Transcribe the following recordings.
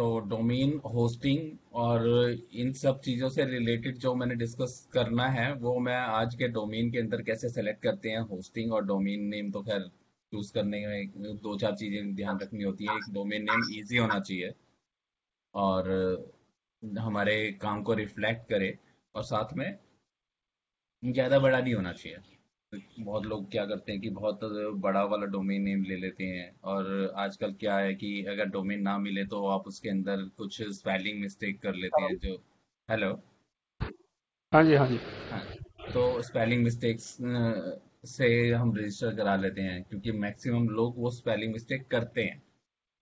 तो domain hosting और इन सब चीज़ों से रिलेटेड जो मैंने डिस्कस करना है वो मैं आज के डोमेन के अंदर कैसे सेलेक्ट करते हैं। होस्टिंग और डोमेन नेम तो खैर चूज करने में दो चार चीज़ें ध्यान रखनी होती है। एक, डोमेन नेम इजी होना चाहिए और हमारे काम को रिफ्लेक्ट करे, और साथ में ज़्यादा बड़ा नहीं होना चाहिए। बहुत लोग क्या करते हैं कि बहुत बड़ा वाला डोमेन नेम ले लेते हैं, और आजकल क्या है कि अगर डोमेन ना मिले तो आप उसके अंदर कुछ स्पेलिंग मिस्टेक कर लेते हैं जो। हेलो। हाँ जी, हाँ जी। हाँ। तो स्पेलिंग मिस्टेक्स से हम रजिस्टर करा लेते हैं, क्योंकि मैक्सिमम लोग वो स्पेलिंग मिस्टेक करते हैं।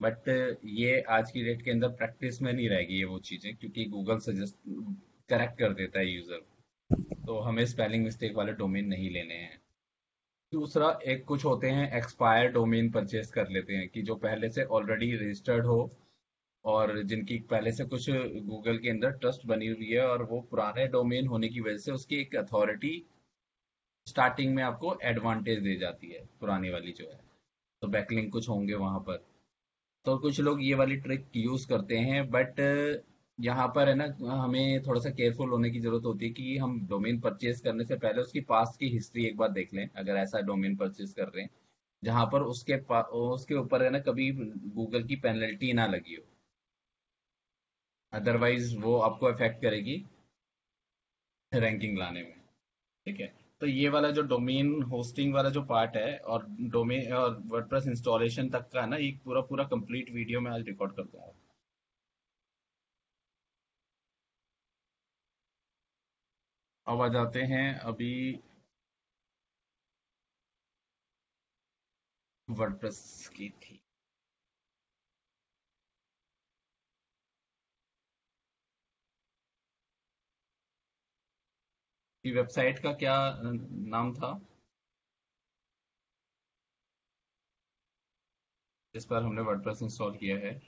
बट ये आज की डेट के अंदर प्रैक्टिस में नहीं रहेगी ये वो चीज़ें, क्योंकि गूगल सजेस्ट करेक्ट कर देता है यूज़र। तो हमें स्पेलिंग मिस्टेक वाले डोमेन नहीं लेने हैं। दूसरा, एक कुछ होते हैं एक्सपायर डोमेन परचेस कर लेते हैं, कि जो पहले से ऑलरेडी रजिस्टर्ड हो और जिनकी पहले से कुछ गूगल के अंदर ट्रस्ट बनी हुई है, और वो पुराने डोमेन होने की वजह से उसकी एक अथॉरिटी स्टार्टिंग में आपको एडवांटेज दे जाती है, पुरानी वाली जो है। तो बैकलिंक कुछ होंगे वहां पर। तो कुछ लोग ये वाली ट्रिक यूज करते हैं, बट यहाँ पर है ना, हमें थोड़ा सा केयरफुल होने की जरूरत होती है कि हम डोमेन परचेज करने से पहले उसकी पास्ट की हिस्ट्री एक बार देख लें, अगर ऐसा डोमेन परचेज कर रहे हैं जहां पर उसके ऊपर है ना कभी गूगल की पेनल्टी ना लगी हो। अदरवाइज वो आपको अफेक्ट करेगी रैंकिंग लाने में। ठीक है। तो ये वाला जो डोमेन होस्टिंग वाला जो पार्ट है, और डोमेन और वर्डप्रेस इंस्टॉलेशन तक का है ना, एक पूरा पूरा कंप्लीट वीडियो मैं आज रिकॉर्ड कर दूंगा। अब आ जाते हैं अभी वर्डप्रेस की थी। कि वेबसाइट का क्या नाम था जिस पर हमने वर्डप्रेस इंस्टॉल किया है?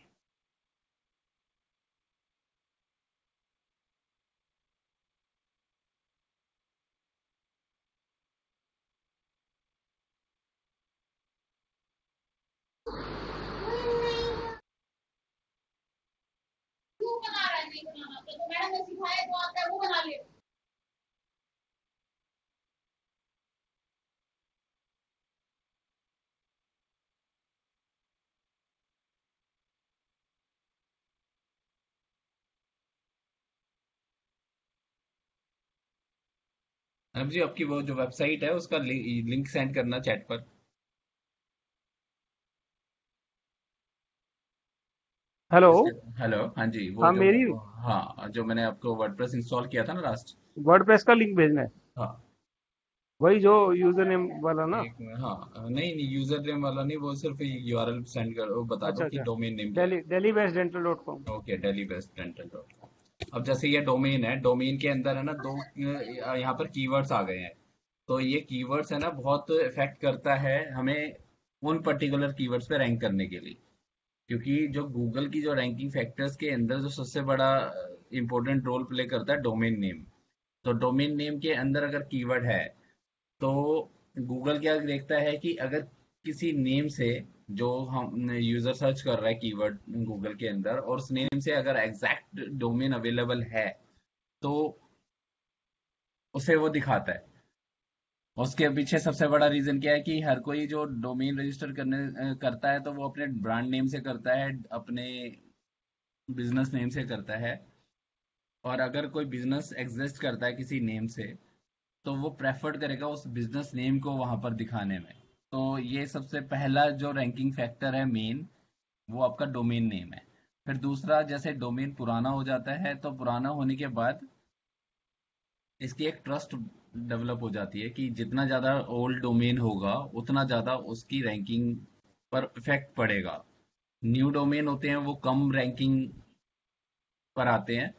अब जी आपकी वो जो वेबसाइट है उसका लिंक सेंड करना चैट पर। हेलो। जैसे, हेलो, हाँ जी, वो हाँ, जो, मेरी हाँ, जो मैंने आपको वर्डप्रेस इंस्टॉल किया था ना लास्ट। वर्डप्रेस का लिंक भेजना है। हाँ। वही जो यूजर नेम वाला ना। एक मिनट, हाँ, नहीं नहीं, यूजर नेम वाला नहीं, वो सिर्फ यूआरएल सेंड कर, वो बता दो अच्छा, कि अच्छा। डोमेन नेम क्या Delhi Delhi best dental dot com. है। Okay, Delhi best dental dot com. अब जैसे ये डोमेन है, डोमेन के अंदर है ना दो यहाँ पर कीवर्ड्स आ गए हैं। तो ये कीवर्ड्स है ना बहुत इफेक्ट करता है हमें उन पर्टिकुलर कीवर्ड्स पे रैंक करने के लिए। क्योंकि जो गूगल की जो रैंकिंग फैक्टर्स के अंदर जो सबसे बड़ा इंपॉर्टेंट रोल प्ले करता है, डोमेन नेम। तो डोमेन नेम के अंदर अगर कीवर्ड है, तो गूगल क्या देखता है कि अगर किसी नेम से, जो हम यूजर सर्च कर रहा है कीवर्ड गूगल के अंदर, और उस नेम से अगर एग्जैक्ट डोमेन अवेलेबल है, तो उसे वो दिखाता है। उसके पीछे सबसे बड़ा रीजन क्या है कि हर कोई जो डोमेन रजिस्टर करता है, तो वो अपने ब्रांड नेम से करता है, अपने बिजनेस नेम से करता है। और अगर कोई बिजनेस एग्जिस्ट करता है किसी नेम से, तो वो प्रेफर्ड करेगा उस बिजनेस नेम को वहां पर दिखाने में। तो ये सबसे पहला जो रैंकिंग फैक्टर है मेन, वो आपका डोमेन नेम है। फिर दूसरा, जैसे डोमेन पुराना हो जाता है, तो पुराना होने के बाद इसकी एक ट्रस्ट डेवलप हो जाती है कि जितना ज़्यादा ओल्ड डोमेन होगा उतना ज़्यादा उसकी रैंकिंग पर इफेक्ट पड़ेगा। न्यू डोमेन होते हैं वो कम रैंकिंग पर आते हैं,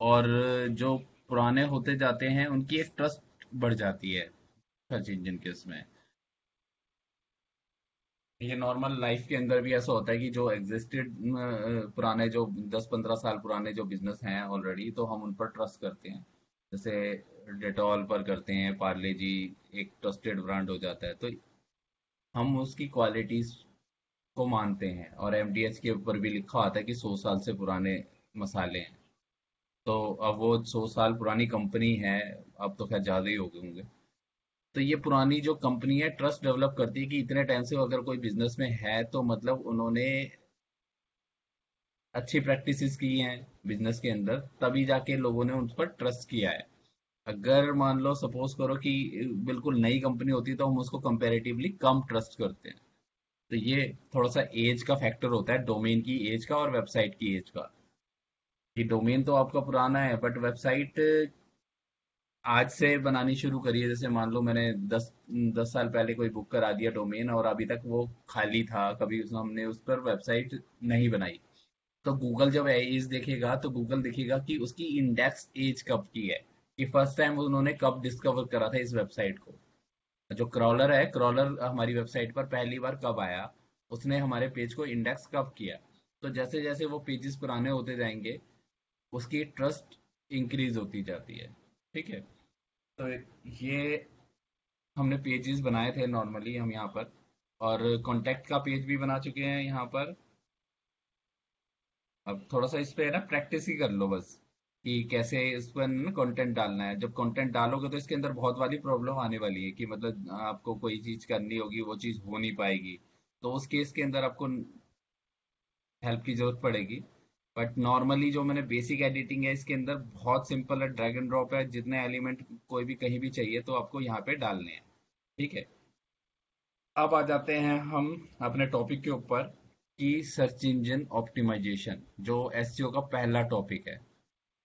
और जो पुराने होते जाते हैं उनकी एक ट्रस्ट बढ़ जाती है सर्च इंजन के उसमें। ये नॉर्मल लाइफ के अंदर भी ऐसा होता है कि जो एग्जिस्टेड पुराने, जो 10-15 साल पुराने जो बिजनेस हैं ऑलरेडी, तो हम उन पर ट्रस्ट करते हैं। जैसे डेटॉल पर करते हैं, पार्ले जी एक ट्रस्टेड ब्रांड हो जाता है, तो हम उसकी क्वालिटीज को मानते हैं, और एमडीएच के ऊपर भी लिखा होता है कि 100 साल से पुराने मसाले हैं। तो अब वो 100 साल पुरानी कंपनी है, अब तो खैर ज्यादा ही हो गए होंगे। तो ये पुरानी जो कंपनी है ट्रस्ट डेवलप करती है कि इतने टाइम से अगर कोई बिजनेस में है तो मतलब उन्होंने अच्छी प्रैक्टिसेस की हैं बिजनेस के अंदर, तभी जाके लोगों ने उन पर ट्रस्ट किया है। अगर मान लो सपोज करो कि बिल्कुल नई कंपनी होती तो हम उसको कंपैरेटिवली कम ट्रस्ट करते हैं। तो ये थोड़ा सा एज का फैक्टर होता है, डोमेन की एज का और वेबसाइट की एज का। कि डोमेन तो आपका पुराना है बट वेबसाइट आज से बनानी शुरू करी है। जैसे मान लो मैंने 10 10 साल पहले कोई बुक करा दिया डोमेन और अभी तक वो खाली था, कभी हमने उस पर वेबसाइट नहीं बनाई। तो गूगल जब एज देखेगा तो गूगल देखेगा कि उसकी इंडेक्स एज कब की है, कि फर्स्ट टाइम उन्होंने कब डिस्कवर करा था इस वेबसाइट को। जो क्रॉलर है, क्रॉलर हमारी वेबसाइट पर पहली बार कब आया, उसने हमारे पेज को इंडेक्स कब किया। तो जैसे जैसे वो पेजेस पुराने होते जाएंगे उसकी ट्रस्ट इंक्रीज होती जाती है। ठीक है। तो ये हमने पेजेस बनाए थे नॉर्मली हम यहाँ पर, और कॉन्टैक्ट का पेज भी बना चुके हैं यहाँ पर। अब थोड़ा सा इस पे है ना प्रैक्टिस ही कर लो बस, कि कैसे इस पर ना कंटेंट डालना है। जब कंटेंट डालोगे तो इसके अंदर बहुत वाली प्रॉब्लम आने वाली है, कि मतलब आपको कोई चीज करनी होगी वो चीज हो नहीं पाएगी। तो उस केस के अंदर आपको हेल्प की जरूरत पड़ेगी। बट नॉर्मली जो मैंने बेसिक एडिटिंग है इसके अंदर बहुत सिंपल है, ड्रैग एंड ड्रॉप है, जितने एलिमेंट कोई भी कहीं भी चाहिए तो आपको यहाँ पे डालने हैं। ठीक है। अब आ जाते हैं हम अपने टॉपिक के ऊपर, कि सर्च इंजन ऑप्टिमाइजेशन, जो एसईओ का पहला टॉपिक है।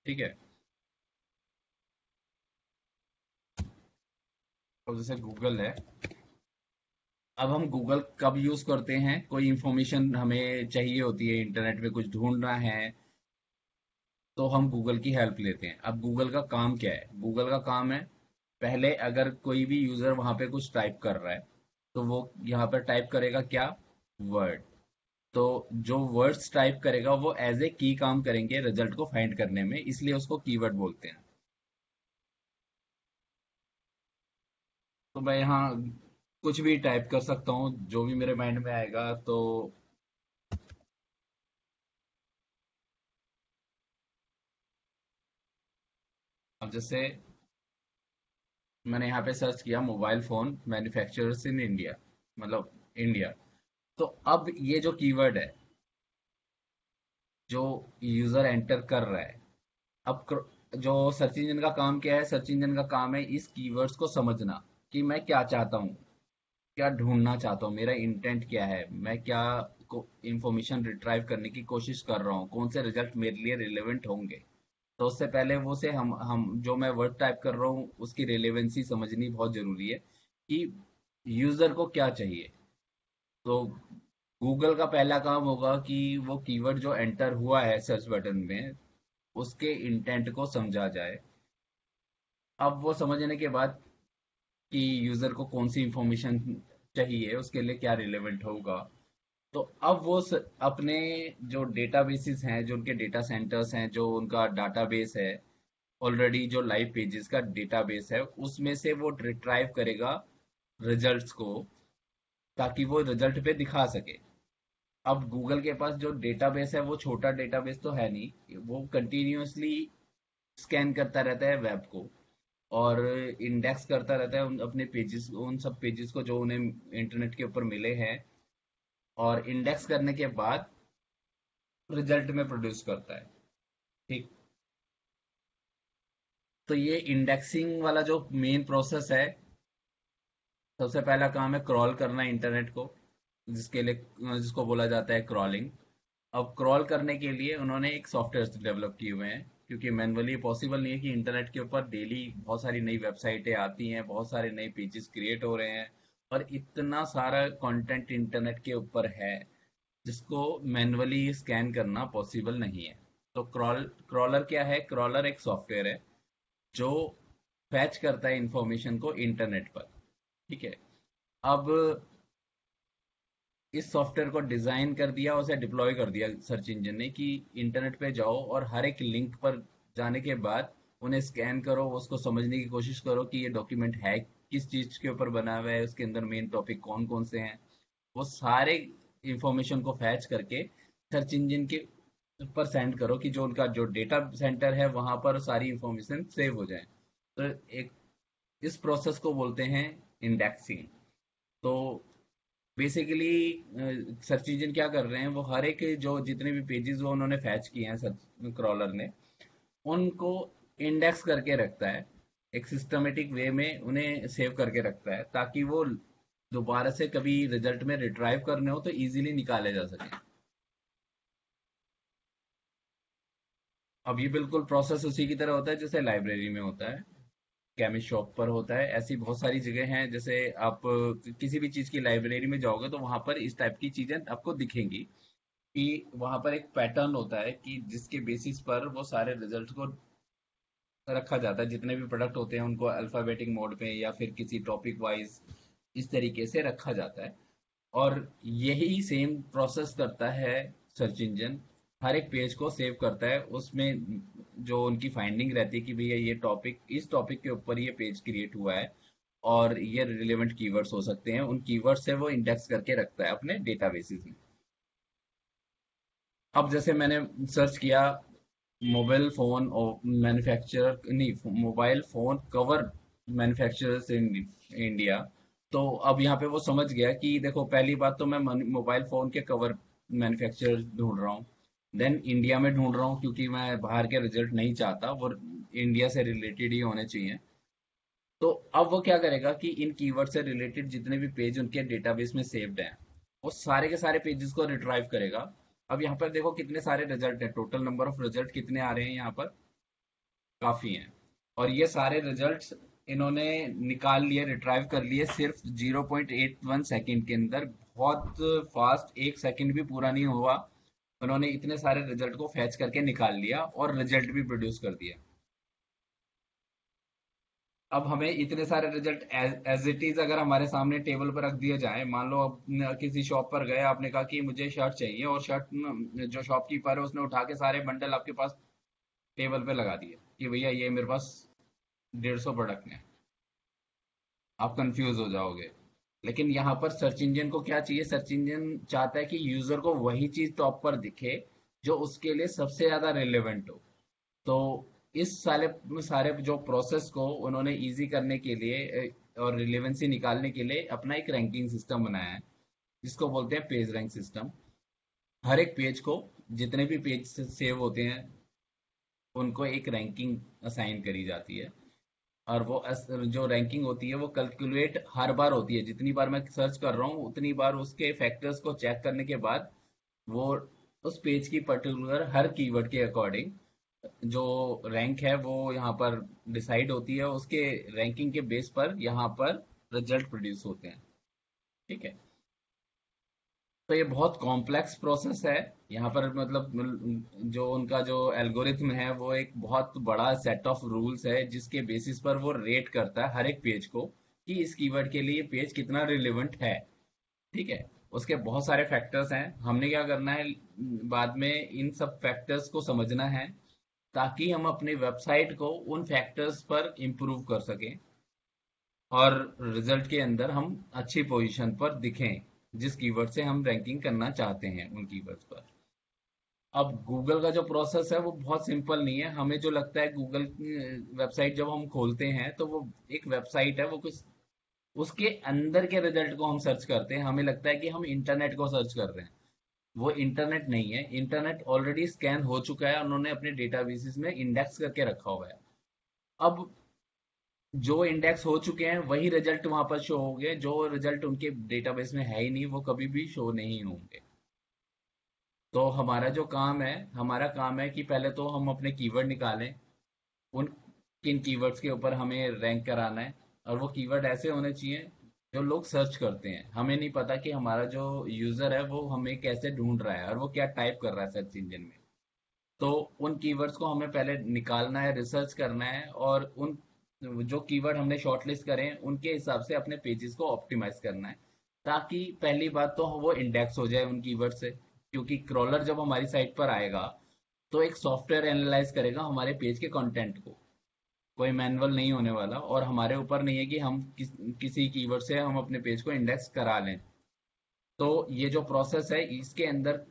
ठीक है। तो जैसे गूगल है, अब हम गूगल कब यूज करते हैं, कोई इंफॉर्मेशन हमें चाहिए होती है, इंटरनेट पे कुछ ढूंढना है तो हम गूगल की हेल्प लेते हैं। अब गूगल का काम क्या है, गूगल का काम है, पहले अगर कोई भी यूजर वहां पे कुछ टाइप कर रहा है तो वो यहाँ पर टाइप करेगा क्या, वर्ड। तो जो वर्ड्स टाइप करेगा वो एज ए की काम करेंगे रिजल्ट को फाइंड करने में, इसलिए उसको कीवर्ड बोलते हैं। तो मैं यहाँ कुछ भी टाइप कर सकता हूँ जो भी मेरे माइंड में आएगा। तो अब जैसे मैंने यहाँ पे सर्च किया mobile phone manufacturers in India, मतलब इंडिया। तो अब ये जो कीवर्ड है जो यूजर एंटर कर रहा है, अब जो सर्च इंजन का काम क्या है, सर्च इंजन का काम है इस कीवर्ड्स को समझना, कि मैं क्या चाहता हूँ, क्या ढूंढना चाहता हूँ, मेरा इंटेंट क्या है, मैं क्या इंफॉर्मेशन रिट्राइव करने की कोशिश कर रहा हूँ, कौन से रिजल्ट मेरे लिए रिलेवेंट होंगे। तो उससे पहले वो से हम जो मैं वर्ड टाइप कर रहा हूँ उसकी रिलेवेंसी समझनी बहुत जरूरी है, कि यूजर को क्या चाहिए। तो गूगल का पहला काम होगा कि वो कीवर्ड जो एंटर हुआ है सर्च बटन में उसके इंटेंट को समझा जाए। अब वो समझने के बाद कि यूजर को कौन सी इंफॉर्मेशन चाहिए, उसके लिए क्या रिलेवेंट होगा, तो अब वो अपने जो डेटाबेसेस हैं, जो उनके डेटा सेंटर्स हैं, जो उनका डाटाबेस है, ऑलरेडी जो लाइव पेजेस का डेटाबेस है उसमें से वो रिट्राइव करेगा रिजल्ट्स को, ताकि वो रिजल्ट पे दिखा सके। अब गूगल के पास जो डेटाबेस है वो छोटा डेटाबेस तो है नहीं, वो कंटिन्यूअसली स्कैन करता रहता है वेब को, और इंडेक्स करता रहता है अपने पेजेस, उन सब पेजेस को जो उन्हें इंटरनेट के ऊपर मिले हैं, और इंडेक्स करने के बाद रिजल्ट में प्रोड्यूस करता है। ठीक। तो ये इंडेक्सिंग वाला जो मेन प्रोसेस है, सबसे पहला काम है क्रॉल करना इंटरनेट को, जिसके लिए जिसको बोला जाता है क्रॉलिंग। अब क्रॉल करने के लिए उन्होंने एक सॉफ्टवेयर डेवलप किए हुए हैं, क्योंकि मैनुअली पॉसिबल नहीं है कि इंटरनेट के ऊपर डेली बहुत सारी नई वेबसाइटें आती हैं, बहुत सारे नए पेजेस क्रिएट हो रहे हैं, और इतना सारा कंटेंट इंटरनेट के ऊपर है जिसको मैनुअली स्कैन करना पॉसिबल नहीं है। तो क्रॉलर क्या है, क्रॉलर एक सॉफ्टवेयर है जो फैच करता है इंफॉर्मेशन को इंटरनेट पर। ठीक है। अब इस सॉफ्टवेयर को डिजाइन कर दिया, उसे डिप्लॉय कर दिया सर्च इंजन ने, कि इंटरनेट पे जाओ और हर एक लिंक पर जाने के बाद उन्हें स्कैन करो, उसको समझने की कोशिश करो कि ये डॉक्यूमेंट है किस चीज के ऊपर बना हुआ है, उसके अंदर मेन टॉपिक कौन कौन से हैं। वो सारे इंफॉर्मेशन को फैच करके सर्च इंजन के पर सेंड करो कि जो उनका जो डेटा सेंटर है वहां पर सारी इंफॉर्मेशन सेव हो जाए। तो एक इस प्रोसेस को बोलते हैं इंडेक्सिंग। तो बेसिकली सर्च इंजन क्या कर रहे हैं, वो हर एक जो जितने भी पेजेस वो उन्होंने फैच किए हैं सर्च क्रॉलर ने, उनको इंडेक्स करके रखता है, एक सिस्टमेटिक वे में उन्हें सेव करके रखता है, ताकि वो दोबारा से कभी रिजल्ट में रिट्राइव करने हो तो इजीली निकाले जा सके। अब ये बिल्कुल प्रोसेस उसी की तरह होता है जैसे लाइब्रेरी में होता है, केमिस्ट शॉप पर होता है, ऐसी बहुत सारी जगह हैं। जैसे आप किसी भी चीज की लाइब्रेरी में जाओगे तो वहां पर इस टाइप की चीजें आपको दिखेंगी कि वहां पर एक पैटर्न होता है कि जिसके बेसिस पर वो सारे रिजल्ट को रखा जाता है, जितने भी प्रोडक्ट होते हैं उनको अल्फाबेटिक मोड पे या फिर किसी टॉपिक वाइज इस तरीके से रखा जाता है। और यही सेम प्रोसेस करता है सर्च इंजन, हर एक पेज को सेव करता है, उसमें जो उनकी फाइंडिंग रहती है कि भैया ये टॉपिक, इस टॉपिक के ऊपर ये पेज क्रिएट हुआ है और ये रिलेवेंट कीवर्ड्स हो सकते हैं, उन कीवर्ड से वो इंडेक्स करके रखता है अपने डेटाबेसेस में। अब जैसे मैंने सर्च किया मोबाइल फोन और मैन्युफैक्चरर नहीं, mobile phone cover manufacturers in India, तो अब यहाँ पे वो समझ गया कि देखो पहली बात तो मैं मोबाइल फोन के कवर मैन्युफैक्चरर ढूंढ रहा हूँ, देन इंडिया में ढूंढ रहा हूँ क्योंकि मैं बाहर के रिजल्ट नहीं चाहता, वो इंडिया से रिलेटेड ही होने चाहिए। तो अब वो क्या करेगा कि इन कीवर्ड से रिलेटेड जितने भी पेज उनके डेटाबेस में सेव्ड हैं, वो सारे के सारे पेजेस को रिट्राइव करेगा। अब यहाँ पर देखो कितने सारे रिजल्ट है, टोटल नंबर ऑफ रिजल्ट कितने आ रहे हैं यहाँ पर, काफी हैं। और ये सारे रिजल्ट्स इन्होंने निकाल लिए, रिट्राइव कर लिए सिर्फ 0.81 सेकंड के अंदर, बहुत फास्ट, एक सेकंड भी पूरा नहीं हुआ, उन्होंने इतने सारे रिजल्ट को फैच करके निकाल लिया और रिजल्ट भी प्रोड्यूस कर दिया। अब हमें इतने सारे रिजल्ट एज इट इज अगर हमारे सामने टेबल पर रख दिए जाए, मान लो आप किसी शॉप पर गए, आपने कहा कि मुझे शर्ट चाहिए, और शर्ट जो शॉपकीपर है उसने उठा के सारे बंडल आपके पास टेबल पे लगा दिए कि भैया ये मेरे पास 150 प्रोडक्ट हैं, आप कंफ्यूज हो जाओगे। लेकिन यहाँ पर सर्च इंजन को क्या चाहिए, सर्च इंजन चाहता है कि यूजर को वही चीज टॉप पर दिखे जो उसके लिए सबसे ज्यादा रिलेवेंट हो। तो इस सारे सारे जो प्रोसेस को उन्होंने इजी करने के लिए और रिलेवेंसी निकालने के लिए अपना एक रैंकिंग सिस्टम बनाया है, जिसको बोलते हैं पेज रैंक सिस्टम। हर एक पेज को, जितने भी पेज सेव होते हैं, उनको एक रैंकिंग असाइन करी जाती है। और वो जो रैंकिंग होती है वो कैलकुलेट हर बार होती है, जितनी बार मैं सर्च कर रहा हूँ उतनी बार उसके फैक्टर्स को चेक करने के बाद वो उस पेज की पर्टिकुलर हर कीवर्ड के अकॉर्डिंग जो रैंक है वो यहाँ पर डिसाइड होती है, उसके रैंकिंग के बेस पर यहाँ पर रिजल्ट प्रोड्यूस होते हैं। ठीक है। तो ये बहुत कॉम्प्लेक्स प्रोसेस है। यहाँ पर मतलब जो उनका जो एल्गोरिथम है वो एक बहुत बड़ा सेट ऑफ रूल्स है, जिसके बेसिस पर वो रेट करता है हर एक पेज को कि इस कीवर्ड के लिए पेज कितना रिलेवेंट है। ठीक है। उसके बहुत सारे फैक्टर्स हैं, हमने क्या करना है, बाद में इन सब फैक्टर्स को समझना है ताकि हम अपनी वेबसाइट को उन फैक्टर्स पर इम्प्रूव कर सकें और रिजल्ट के अंदर हम अच्छी पोजीशन पर दिखें, जिस कीवर्ड से हम रैंकिंग करना चाहते हैं उन कीवर्ड्स पर। अब गूगल का जो प्रोसेस है वो बहुत सिंपल नहीं है, हमें जो लगता है गूगल वेबसाइट जब हम खोलते हैं तो वो एक वेबसाइट है, वो कुछ उसके अंदर के रिजल्ट को हम सर्च करते हैं, हमें लगता है कि हम इंटरनेट को सर्च कर रहे हैं। वो इंटरनेट नहीं है, इंटरनेट ऑलरेडी स्कैन हो चुका है, उन्होंने अपने डेटाबेसेस में इंडेक्स करके रखा हुआ है। अब जो इंडेक्स हो चुके हैं वही रिजल्ट वहां पर शो होंगे, जो रिजल्ट उनके डेटाबेस में है ही नहीं वो कभी भी शो नहीं होंगे। तो हमारा जो काम है, हमारा काम है कि पहले तो हम अपने कीवर्ड निकालें, उन किन कीवर्ड्स के ऊपर हमें रैंक कराना है, और वो कीवर्ड ऐसे होने चाहिए जो लोग सर्च करते हैं। हमें नहीं पता कि हमारा जो यूजर है वो हमें कैसे ढूंढ रहा है और वो क्या टाइप कर रहा है सर्च इंजन में। तो उन कीवर्ड्स को हमें पहले निकालना है, रिसर्च करना है, और उन जो कीवर्ड हमने शॉर्टलिस्ट करें उनके हिसाब से अपने पेजेस को ऑप्टिमाइज करना है, ताकि पहली बात तो वो इंडेक्स हो जाए उन कीवर्ड से। क्योंकि क्रॉलर जब हमारी साइट पर आएगा तो एक सॉफ्टवेयर एनालाइज करेगा हमारे पेज के कंटेंट को, कोई मैनुअल नहीं होने वाला, और हमारे ऊपर नहीं है कि हम किसी कीवर्ड से हम अपने पेज को इंडेक्स करा लें। तो ये जो प्रोसेस है इसके अंदर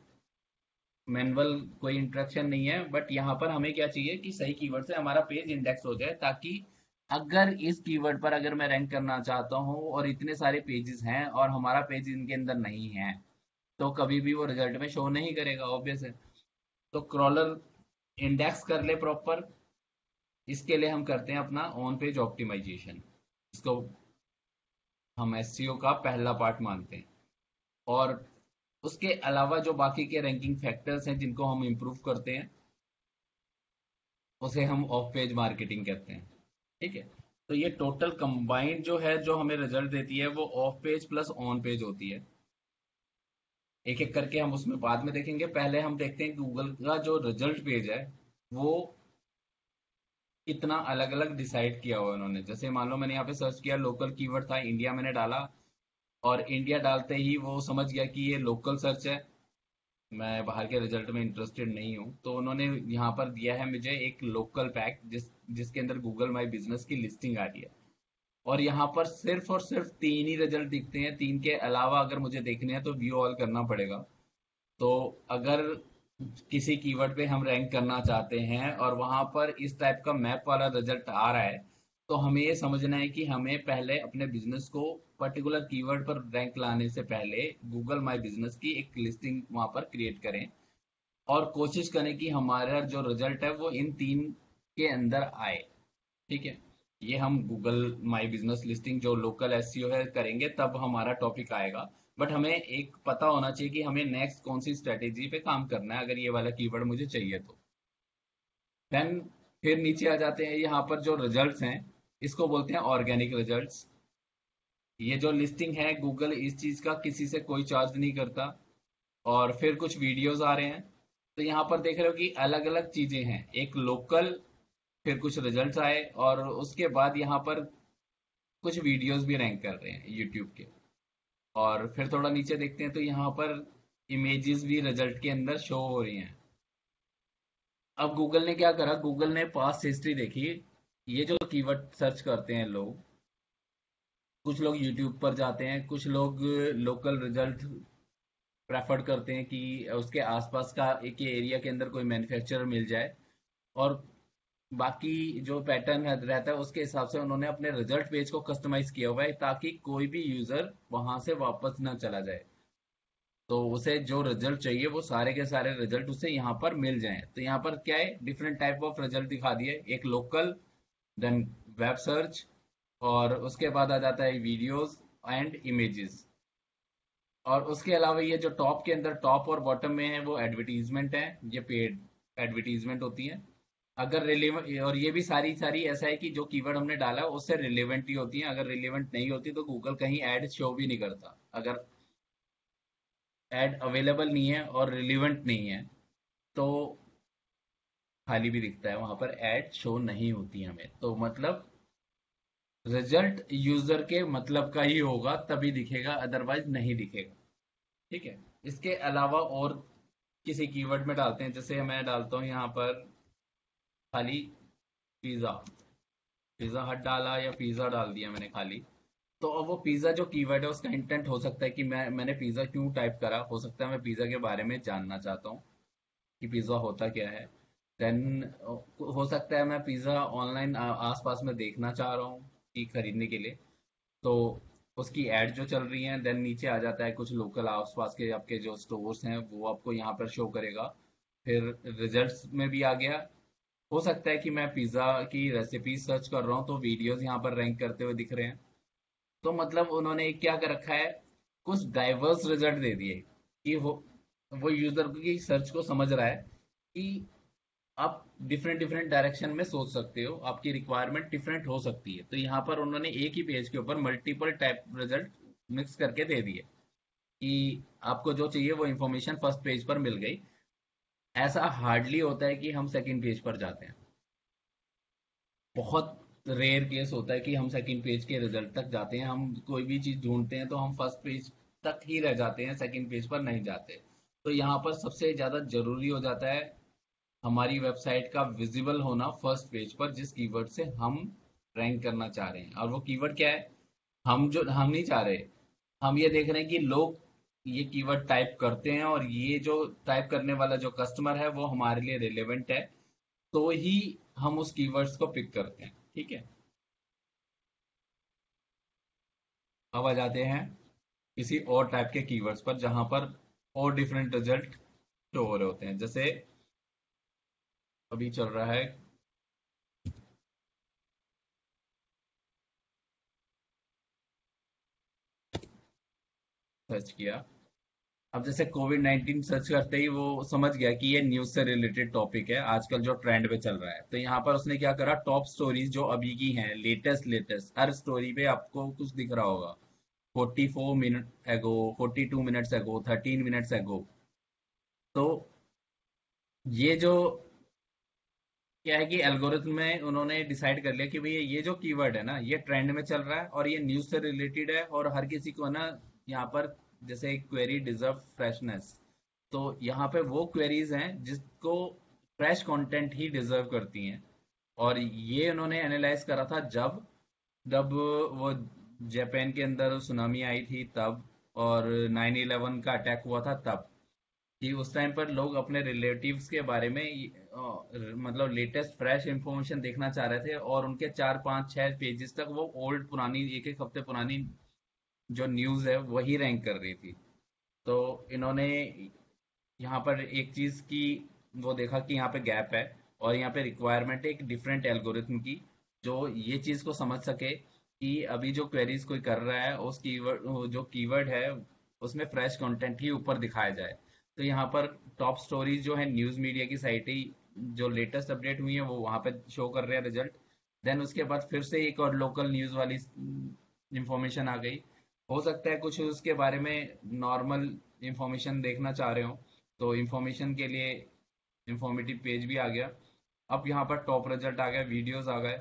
मैनुअल कोई इंस्ट्रक्शन नहीं है, बट यहाँ पर हमें क्या चाहिए कि सही कीवर्ड से हमारा पेज इंडेक्स हो जाए, ताकि अगर इस कीवर्ड पर अगर मैं रैंक करना चाहता हूँ और इतने सारे पेजेस हैं और हमारा पेज इनके अंदर नहीं है, तो कभी भी वो रिजल्ट में शो नहीं करेगा, ऑब्वियस है। तो क्रॉलर इंडेक्स कर ले प्रॉपर, इसके लिए हम करते हैं अपना ऑन पेज ऑप्टिमाइजेशन। इसको हम एसईओ का पहला पार्ट मानते हैं। और उसके अलावा जो बाकी के रैंकिंग फैक्टर्स हैं जिनको हम इम्प्रूव करते हैं, उसे हम ऑफ पेज मार्केटिंग कहते हैं। ठीक है। तो ये टोटल कंबाइंड जो है, जो हमें रिजल्ट देती है, वो of page plus on page होती है। एक एक करके हम उसमें बाद में देखेंगे। पहले हम देखते हैं गूगल का जो रिजल्ट पेज है वो कितना अलग अलग डिसाइड किया हुआ है उन्होंने। जैसे मान लो मैंने यहाँ पे सर्च किया, लोकल कीवर्ड था, इंडिया मैंने डाला, और इंडिया डालते ही वो समझ गया कि ये लोकल सर्च है, मैं बाहर के रिजल्ट में इंटरेस्टेड नहीं हूँ। तो उन्होंने यहाँ पर दिया है मुझे एक लोकल पैक, जिसके अंदर गूगल माई बिजनेस की लिस्टिंग आ रही है। और यहाँ पर सिर्फ और सिर्फ 3 ही रिजल्ट दिखते हैं। 3 के अलावा अगर मुझे देखने हैं तो व्यू ऑल करना पड़ेगा। तो अगर किसी कीवर्ड पे हम रैंक करना चाहते हैं और वहां पर इस टाइप का मैप वाला रिजल्ट आ रहा है, तो हमें ये समझना है कि हमें पहले अपने बिजनेस को पर्टिकुलर कीवर्ड पर रैंक लाने से पहले गूगल माई बिजनेस की एक लिस्टिंग वहां पर क्रिएट करें, और कोशिश करें कि हमारा जो रिजल्ट है वो इन 3 के अंदर आए। ठीक है। ये हम गूगल माई बिजनेस लिस्टिंग जो लोकल एसईओ है करेंगे, तब हमारा टॉपिक आएगा। बट हमें एक पता होना चाहिए कि हमें नेक्स्ट कौन सी स्ट्रेटेजी पे काम करना है, अगर ये वाला कीवर्ड मुझे चाहिए तो। देन फिर नीचे आ जाते हैं, यहाँ पर जो रिजल्ट्स हैं इसको बोलते हैं ऑर्गेनिक रिजल्ट्स। ये जो लिस्टिंग है, गूगल इस चीज का किसी से कोई चार्ज नहीं करता। और फिर कुछ वीडियोस आ रहे हैं। तो यहाँ पर देख रहे हो कि अलग अलग चीजें हैं, एक लोकल, फिर कुछ रिजल्ट्स आए, और उसके बाद यहाँ पर कुछ वीडियोस भी रैंक कर रहे हैं यूट्यूब के। और फिर थोड़ा नीचे देखते हैं तो यहाँ पर इमेजेस भी रिजल्ट के अंदर शो हो रही हैं। अब गूगल ने क्या करा, गूगल ने पास्ट हिस्ट्री देखी। ये जो कीवर्ड सर्च करते हैं लोग, कुछ लोग यूट्यूब पर जाते हैं, कुछ लोग लोकल रिजल्ट प्रेफर करते हैं कि उसके आसपास का एक एरिया के अंदर कोई मैन्युफैक्चरर मिल जाए, और बाकी जो पैटर्न रहता है उसके हिसाब से उन्होंने अपने रिजल्ट पेज को कस्टमाइज किया हुआ है, ताकि कोई भी यूजर वहां से वापस ना चला जाए। तो उसे जो रिजल्ट चाहिए वो सारे के सारे रिजल्ट उसे यहाँ पर मिल जाएं। तो यहाँ पर क्या है, डिफरेंट टाइप ऑफ रिजल्ट दिखा दिए, एक लोकल, देन वेब सर्च, और उसके बाद आ जाता है वीडियोस एंड इमेजेस। और उसके अलावा ये जो टॉप के अंदर, टॉप और बॉटम में है, वो एडवर्टीजमेंट है, ये पेड एडवर्टीजमेंट होती है। अगर रिलेवेंट, और ये भी सारी सारी ऐसा है कि जो कीवर्ड हमने डाला है उससे रिलेवेंट ही होती है। अगर रिलेवेंट नहीं होती तो गूगल कहीं ऐड शो भी नहीं करता। अगर ऐड अवेलेबल नहीं है और रिलेवेंट नहीं है तो खाली भी दिखता है, वहां पर ऐड शो नहीं होती हमें। तो मतलब रिजल्ट यूजर के मतलब का ही होगा, तभी दिखेगा, अदरवाइज नहीं दिखेगा। ठीक है। इसके अलावा और किसी कीवर्ड में डालते हैं, जैसे मैं डालता हूँ यहाँ पर खाली पिज्जा, पिज्जा हट डाला या पिज्जा डाल दिया मैंने खाली। तो अब वो पिज्जा जो कीवर्ड है उसका इंटेंट हो सकता है कि मैंने पिज्जा क्यों टाइप करा, हो सकता है मैं पिज्जा के बारे में जानना चाहता हूँ कि पिज्जा होता क्या है। देन हो सकता है मैं पिज्जा ऑनलाइन आसपास में देखना चाह रहा हूँ कि खरीदने के लिए, तो उसकी एड जो चल रही है। देन नीचे आ जाता है कुछ लोकल आसपास के आपके जो स्टोर्स हैं वो आपको यहाँ पर शो करेगा। फिर रिजल्ट्स में भी आ गया। हो सकता है कि मैं पिज्जा की रेसिपी सर्च कर रहा हूँ तो वीडियोस यहाँ पर रैंक करते हुए दिख रहे हैं। तो मतलब उन्होंने क्या कर रखा है, कुछ डाइवर्स रिजल्ट दे दिए कि वो यूजर की सर्च को समझ रहा है कि आप डिफरेंट डिफरेंट डायरेक्शन में सोच सकते हो, आपकी रिक्वायरमेंट डिफरेंट हो सकती है। तो यहाँ पर उन्होंने एक ही पेज के ऊपर मल्टीपल टाइप रिजल्ट मिक्स करके दे दिए कि आपको जो चाहिए वो इन्फॉर्मेशन फर्स्ट पेज पर मिल गई। ऐसा हार्डली होता है कि हम सेकंड पेज पर जाते हैं। बहुत रेयर केस होता है कि हम सेकंड पेज के रिजल्ट तक जाते हैं। हम कोई भी चीज ढूंढते हैं तो हम फर्स्ट पेज तक ही रह जाते हैं, सेकंड पेज पर नहीं जाते। तो यहाँ पर सबसे ज्यादा जरूरी हो जाता है हमारी वेबसाइट का विजिबल होना फर्स्ट पेज पर, जिस कीवर्ड से हम रैंक करना चाह रहे हैं। और वो कीवर्ड क्या है, हम नहीं चाह रहे, हम ये देख रहे हैं कि लोग ये कीवर्ड टाइप करते हैं, और ये जो टाइप करने वाला जो कस्टमर है वो हमारे लिए रिलेवेंट है, तो ही हम उस कीवर्ड्स को पिक करते हैं। ठीक है। अब आ जाते हैं किसी और टाइप के कीवर्ड्स पर जहां पर और डिफरेंट रिजल्ट शो हो रहे होते हैं। जैसे अभी चल रहा है, सर्च किया। अब जैसे कोविड 19 सर्च करते ही वो समझ गया कि ये न्यूज से रिलेटेड टॉपिक है, आजकल जो ट्रेंड पे चल रहा है। तो यहाँ पर उसने क्या करा, टॉप स्टोरीज जो अभी की हैं, लेटेस्ट लेटेस्ट, हर स्टोरी पे आपको कुछ दिख रहा होगा। 44 मिनट एगो, 42 मिनट्स एगो, 13 मिनट्स एगो। तो ये जो क्या है कि एल्गोरिथम में उन्होंने डिसाइड कर लिया कि भैया ये जो कीवर्ड है ना, ये ट्रेंड में चल रहा है और ये न्यूज से रिलेटेड है, और हर किसी को ना यहाँ पर, जैसे क्वेरी डिजर्व फ्रेशनेस, तो यहाँ पे वो क्वेरीज हैं जिसको फ्रेश कंटेंट ही डिजर्व करती हैं। और ये उन्होंने एनालाइज करा था जब जब वो जापान के अंदर सुनामी आई थी तब, और 9/11 का अटैक हुआ था तब, कि उस टाइम पर लोग अपने रिलेटिव्स के बारे में मतलब लेटेस्ट फ्रेश इंफॉर्मेशन देखना चाह रहे थे, और उनके 4 5 6 पेजेस तक वो ओल्ड पुरानी, एक एक हफ्ते पुरानी जो न्यूज़ है वही रैंक कर रही थी। तो इन्होंने यहाँ पर एक चीज़ की वो देखा कि यहाँ पे गैप है, और यहाँ पे रिक्वायरमेंट है एक डिफरेंट एल्गोरिथम की, जो ये चीज़ को समझ सके कि अभी जो क्वेरीज कोई कर रहा है उस कीवर्ड, जो कीवर्ड है उसमें फ्रेश कंटेंट ही ऊपर दिखाया जाए। तो यहाँ पर टॉप स्टोरीज जो है न्यूज़ मीडिया की साइट ही, जो लेटेस्ट अपडेट हुई है वो वहाँ पे शो कर रहे हैं रिजल्ट। देन उसके बाद फिर से एक और लोकल न्यूज़ वाली इंफॉर्मेशन आ गई। हो सकता है कुछ उसके बारे में नॉर्मल इंफॉर्मेशन देखना चाह रहे हो, तो इंफॉर्मेशन के लिए इंफॉर्मेटिव पेज भी आ गया। अब यहाँ पर टॉप रिजल्ट आ गया, वीडियोस आ गए,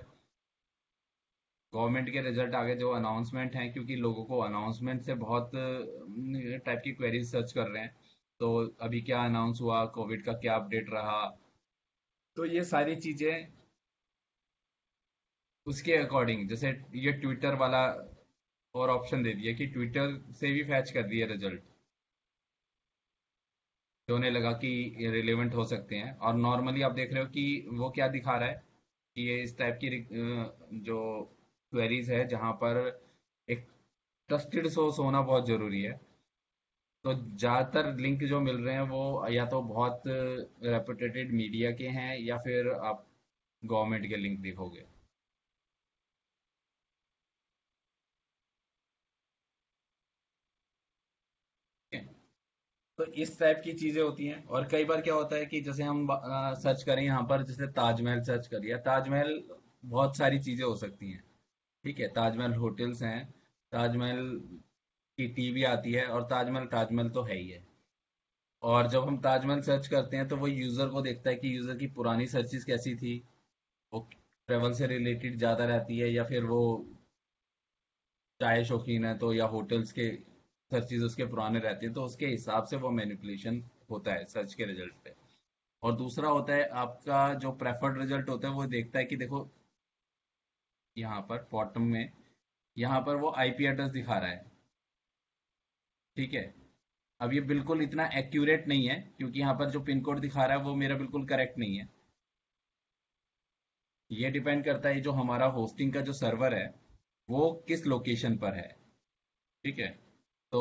गवर्नमेंट के रिजल्ट आ गए जो अनाउंसमेंट हैं, क्योंकि लोगों को अनाउंसमेंट से बहुत टाइप की क्वेरीज सर्च कर रहे हैं। तो अभी क्या अनाउंस हुआ, कोविड का क्या अपडेट रहा, तो ये सारी चीजें उसके अकॉर्डिंग, जैसे ये ट्विटर वाला और ऑप्शन दे दिया कि ट्विटर से भी फैच कर दिए रिजल्ट, जो उन्हें लगा कि ये रिलेवेंट हो सकते हैं। और नॉर्मली आप देख रहे हो कि वो क्या दिखा रहा है, कि ये इस टाइप की जो क्वेरीज है जहां पर एक ट्रस्टेड सोर्स होना बहुत जरूरी है। तो ज्यादातर लिंक जो मिल रहे हैं वो या तो बहुत रेपुटेटेड मीडिया के हैं, या फिर आप गवर्नमेंट के लिंक दिखोगे। ठीक है? तो इस टाइप की चीजें होती हैं। और कई बार क्या होता है कि जैसे हम सर्च करें यहाँ पर, जैसे ताजमहल सर्च करिए, ताजमहल बहुत सारी चीजें हो सकती हैं। ठीक है, ताजमहल होटल्स हैं, ताजमहल की टीवी आती है, और ताजमहल ताजमहल तो है ही है। और जब हम ताजमहल सर्च करते हैं तो वो यूजर को देखता है कि यूजर की पुरानी सर्चेस कैसी थी, वो ट्रेवल से रिलेटेड ज्यादा रहती है, या फिर वो चाय शौकीन है तो, या होटल्स के सर्चेस उसके पुराने रहते हैं, तो उसके हिसाब से वो मैनिपुलेशन होता है सर्च के रिजल्ट पे। और दूसरा होता है आपका जो प्रेफर्ड रिजल्ट होता है, वो देखता है कि देखो यहाँ पर बॉटम में, यहाँ पर वो आईपी एड्रेस दिखा रहा है। ठीक है। अब ये बिल्कुल इतना एक्यूरेट नहीं है, क्योंकि यहाँ पर जो पिन कोड दिखा रहा है वो मेरा बिल्कुल करेक्ट नहीं है। ये डिपेंड करता है जो हमारा होस्टिंग का जो सर्वर है वो किस लोकेशन पर है। ठीक है। तो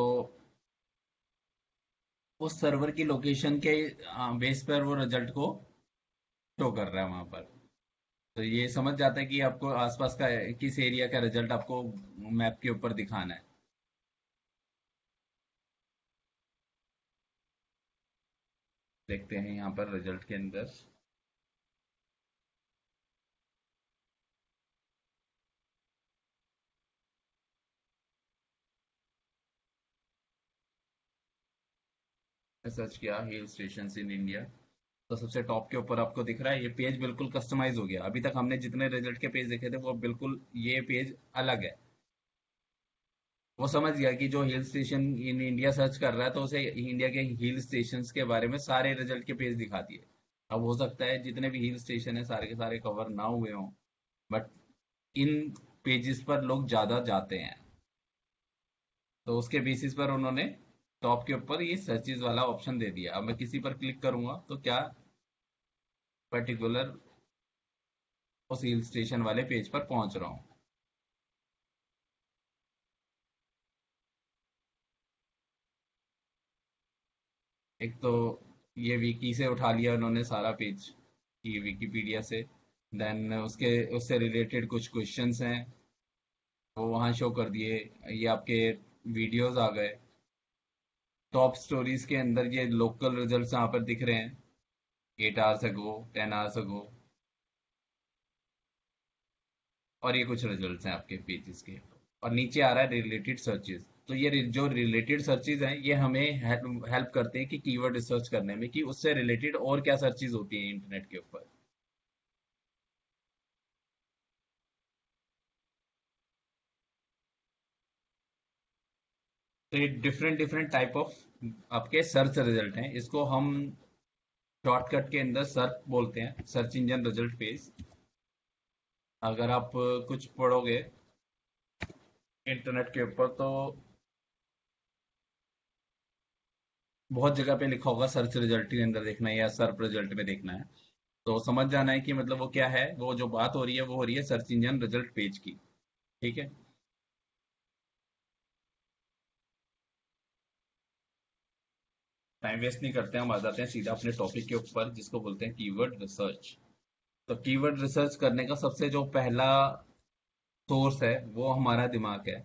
उस सर्वर की लोकेशन के बेस पर वो रिजल्ट को शो कर रहा है वहां पर। तो ये समझ जाता है कि आपको आसपास का किस एरिया का रिजल्ट आपको मैप के ऊपर दिखाना है। देखते हैं यहाँ पर रिजल्ट के अंदर। सर्च किया हिल स्टेशन इन इंडिया, तो सबसे टॉप के ऊपर आपको दिख रहा है ये पेज बिल्कुल कस्टमाइज हो गया। अभी तक हमने जितने रिजल्ट के पेज देखे थे वो बिल्कुल ये पेज अलग है। वो समझ गया कि जो hill station in India search कर रहा है तो उसे इंडिया के हिल स्टेशंस के बारे में सारे रिजल्ट के पेज दिखा दिए। अब हो सकता है जितने भी हिल स्टेशन है सारे के सारे कवर ना हुए हों, बट इन पेजेस पर लोग ज्यादा जाते हैं, तो उसके बेसिस पर उन्होंने टॉप के ऊपर ये सर्चेज वाला ऑप्शन दे दिया। अब मैं किसी पर क्लिक करूंगा तो क्या पर्टिकुलर उस हिल स्टेशन वाले पेज पर पहुंच रहा हूँ। एक तो ये विकी से उठा लिया उन्होंने सारा पेज, ये विकिपीडिया से। देन उसके उससे रिलेटेड कुछ क्वेश्चंस हैं, वो वहाँ शो कर दिए। ये आपके वीडियोस आ गए। टॉप स्टोरीज के अंदर ये लोकल रिजल्ट्स यहाँ पर दिख रहे हैं, 8 आवर्स अगो, 10 आवर्स अगो। और ये कुछ रिजल्ट्स हैं आपके पेजेस के। और नीचे आ रहा है रिलेटेड सर्चेज। तो ये जो रिलेटेड सर्चेज हैं ये हमें हेल्प करते हैं कि कीवर्ड रिसर्च करने में, कि उससे रिलेटेड और क्या सर्चेज होती हैं इंटरनेट के ऊपर। तो ये डिफरेंट डिफरेंट टाइप ऑफ आपके सर्च रिजल्ट हैं। इसको हम शॉर्टकट के अंदर सर्च बोलते हैं, सर्च इंजन रिजल्ट पेज। अगर आप कुछ पढ़ोगे इंटरनेट के ऊपर तो बहुत जगह पे लिखा होगा सर्च रिजल्ट के अंदर देखना है या सर्च रिजल्ट में देखना है। तो समझ जाना है कि मतलब वो क्या है। वो जो बात हो रही है वो हो रही है सर्च इंजन रिजल्ट पेज की। ठीक है। टाइम वेस्ट नहीं करते हैं, हम आ जाते हैं सीधा अपने टॉपिक के ऊपर जिसको बोलते हैं कीवर्ड रिसर्च। तो कीवर्ड रिसर्च करने का सबसे जो पहला सोर्स है वो हमारा दिमाग है।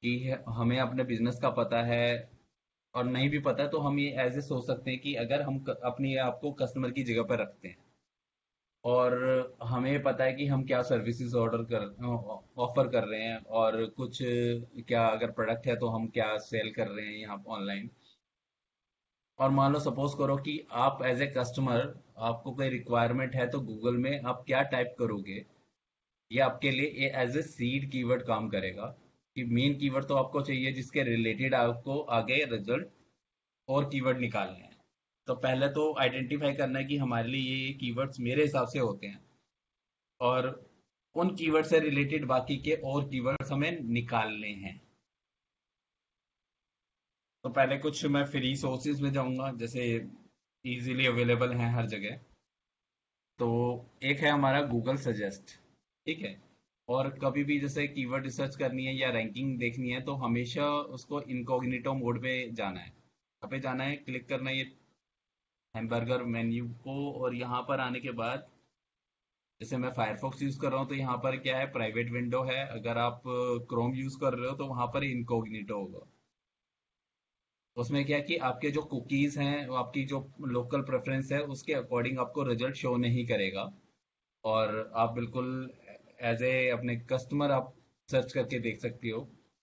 कि हमें अपने बिजनेस का पता है, और नहीं भी पता है तो हम ये ऐसे सोच सकते हैं कि अगर हम अपनी आप को कस्टमर की जगह पर रखते हैं, और हमें पता है कि हम क्या सर्विसेज ऑर्डर कर ऑफर कर रहे हैं, और कुछ क्या अगर प्रोडक्ट है तो हम क्या सेल कर रहे हैं यहाँ ऑनलाइन। और मान लो सपोज करो कि आप एज ए कस्टमर, आपको कोई रिक्वायरमेंट है तो गूगल में आप क्या टाइप करोगे, ये आपके लिए एज ए सीड कीवर्ड काम करेगा। कि मेन कीवर्ड तो आपको चाहिए जिसके रिलेटेड आपको आगे रिजल्ट और कीवर्ड निकालने हैं। तो पहले तो आइडेंटिफाई करना है कि हमारे लिए ये कीवर्ड्स मेरे हिसाब से होते हैं, और उन कीवर्ड से रिलेटेड बाकी के और कीवर्ड्स हमें निकालने हैं। तो पहले कुछ मैं फ्री सोर्सेज में जाऊंगा, जैसे इजीली अवेलेबल हैं हर जगह। तो एक है हमारा गूगल सजेस्ट। ठीक है। और कभी भी जैसे कीवर्ड रिसर्च करनी है या रैंकिंग देखनी है तो हमेशा उसको इनकॉग्निटो मोड पे जाना है। यहाँ पे जाना है, क्लिक करना है ये हैमबर्गर मेन्यू को। और यहाँ पर आने के बाद जैसे मैं फायरफॉक्स यूज कर रहा हूँ तो यहाँ पर क्या है, प्राइवेट विंडो है। अगर आप क्रोम यूज कर रहे हो तो वहां पर इनकॉग्निटो होगा। उसमें क्या है कि आपके जो कुकीज हैं, वो आपकी जो लोकल प्रेफरेंस है उसके अकॉर्डिंग आपको रिजल्ट शो नहीं करेगा। और आप बिल्कुल एज ए अपने कस्टमर आप सर्च करके देख सकती हो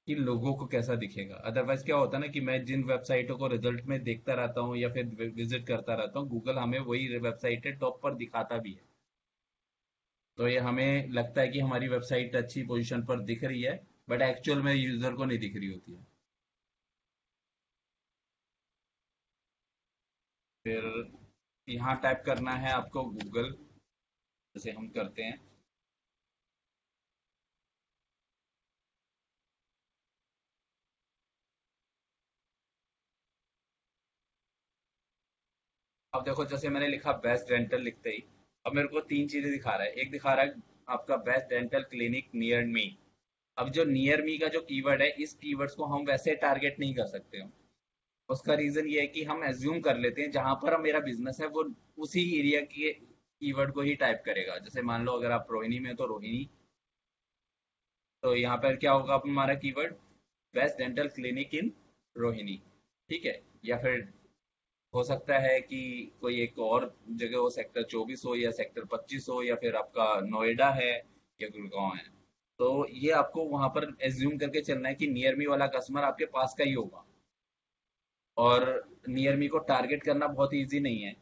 कि लोगों को कैसा दिखेगा। अदरवाइज क्या होता है ना कि मैं जिन वेबसाइटों को रिजल्ट में देखता रहता हूँ या फिर विजिट करता रहता हूँ, गूगल हमें वही वेबसाइटें टॉप पर दिखाता भी है। तो ये हमें लगता है कि हमारी वेबसाइट अच्छी पोजीशन पर दिख रही है, बट एक्चुअल में यूजर को नहीं दिख रही होती है। फिर यहाँ टाइप करना है आपको गूगल, जैसे हम करते हैं। अब देखो जैसे मैंने लिखा बेस्ट डेंटल लिखते ही अब मेरे को तीन चीजें दिखा रहा है। एक दिखा रहा है आपका best dental clinic near me. अब जो नियर मी का जो कीवर्ड है, इस कीवर्ड्स को हम वैसे टारगेट नहीं कर सकते हो। उसका रीजन ये है कि हम एज्यूम कर लेते हैं जहां पर मेरा बिजनेस है वो उसी एरिया के कीवर्ड को ही टाइप करेगा। जैसे मान लो अगर आप रोहिणी में हो तो रोहिणी। तो यहाँ पर क्या होगा हमारा keyword, best dental clinic in Rohini. ठीक है। या फिर हो सकता है कि कोई एक और जगह हो, सेक्टर 24 हो या सेक्टर 25 हो, या फिर आपका नोएडा है या गुड़गांव है। तो ये आपको वहां पर एज्यूम करके चलना है कि नियर मी वाला कस्टमर आपके पास का ही होगा। और नियर मी को टारगेट करना बहुत इजी नहीं है,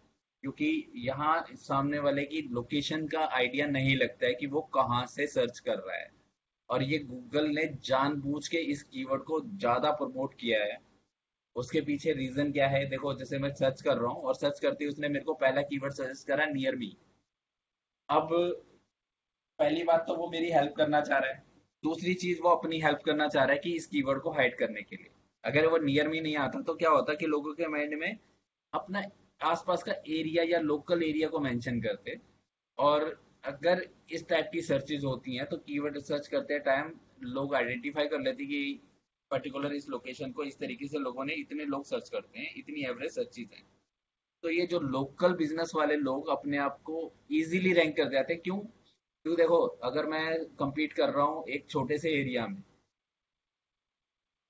क्योंकि यहाँ सामने वाले की लोकेशन का आइडिया नहीं लगता है कि वो कहाँ से सर्च कर रहा है। और ये गूगल ने जानबूझ के इस कीवर्ड को ज्यादा प्रमोट किया है। उसके पीछे रीजन क्या है, देखो जैसे मैं सर्च कर रहा हूँ और सर्च करते ही उसने मेरे को पहला कीवर्ड सजेस्ट करा नियर मी। अब पहली बात तो वो मेरी हेल्प करना चाह रहा है। दूसरी चीज वो अपनी हेल्प करना चाह रहा है कि इस कीवर्ड को हाइड करने के लिए। अगर वो नियर मी नहीं आता तो क्या होता कि लोगों के माइंड में अपना आसपास का एरिया या लोकल एरिया को मेंशन करते। और अगर इस टाइप की सर्चेज होती हैं तो कीवर्ड सर्च करते टाइम लोग आइडेंटिफाई कर लेते कि पर्टिकुलर इस लोकेशन को इस तरीके से लोगों ने इतने लोग सर्च करते हैं, इतनी एवरेज सर्चेज हैं। तो ये जो लोकल बिजनेस वाले लोग अपने आप को इजीली रैंक कर जाते हैं। क्यों? क्योंकि देखो, अगर मैं compete कर रहा हूँ एक छोटे से एरिया में,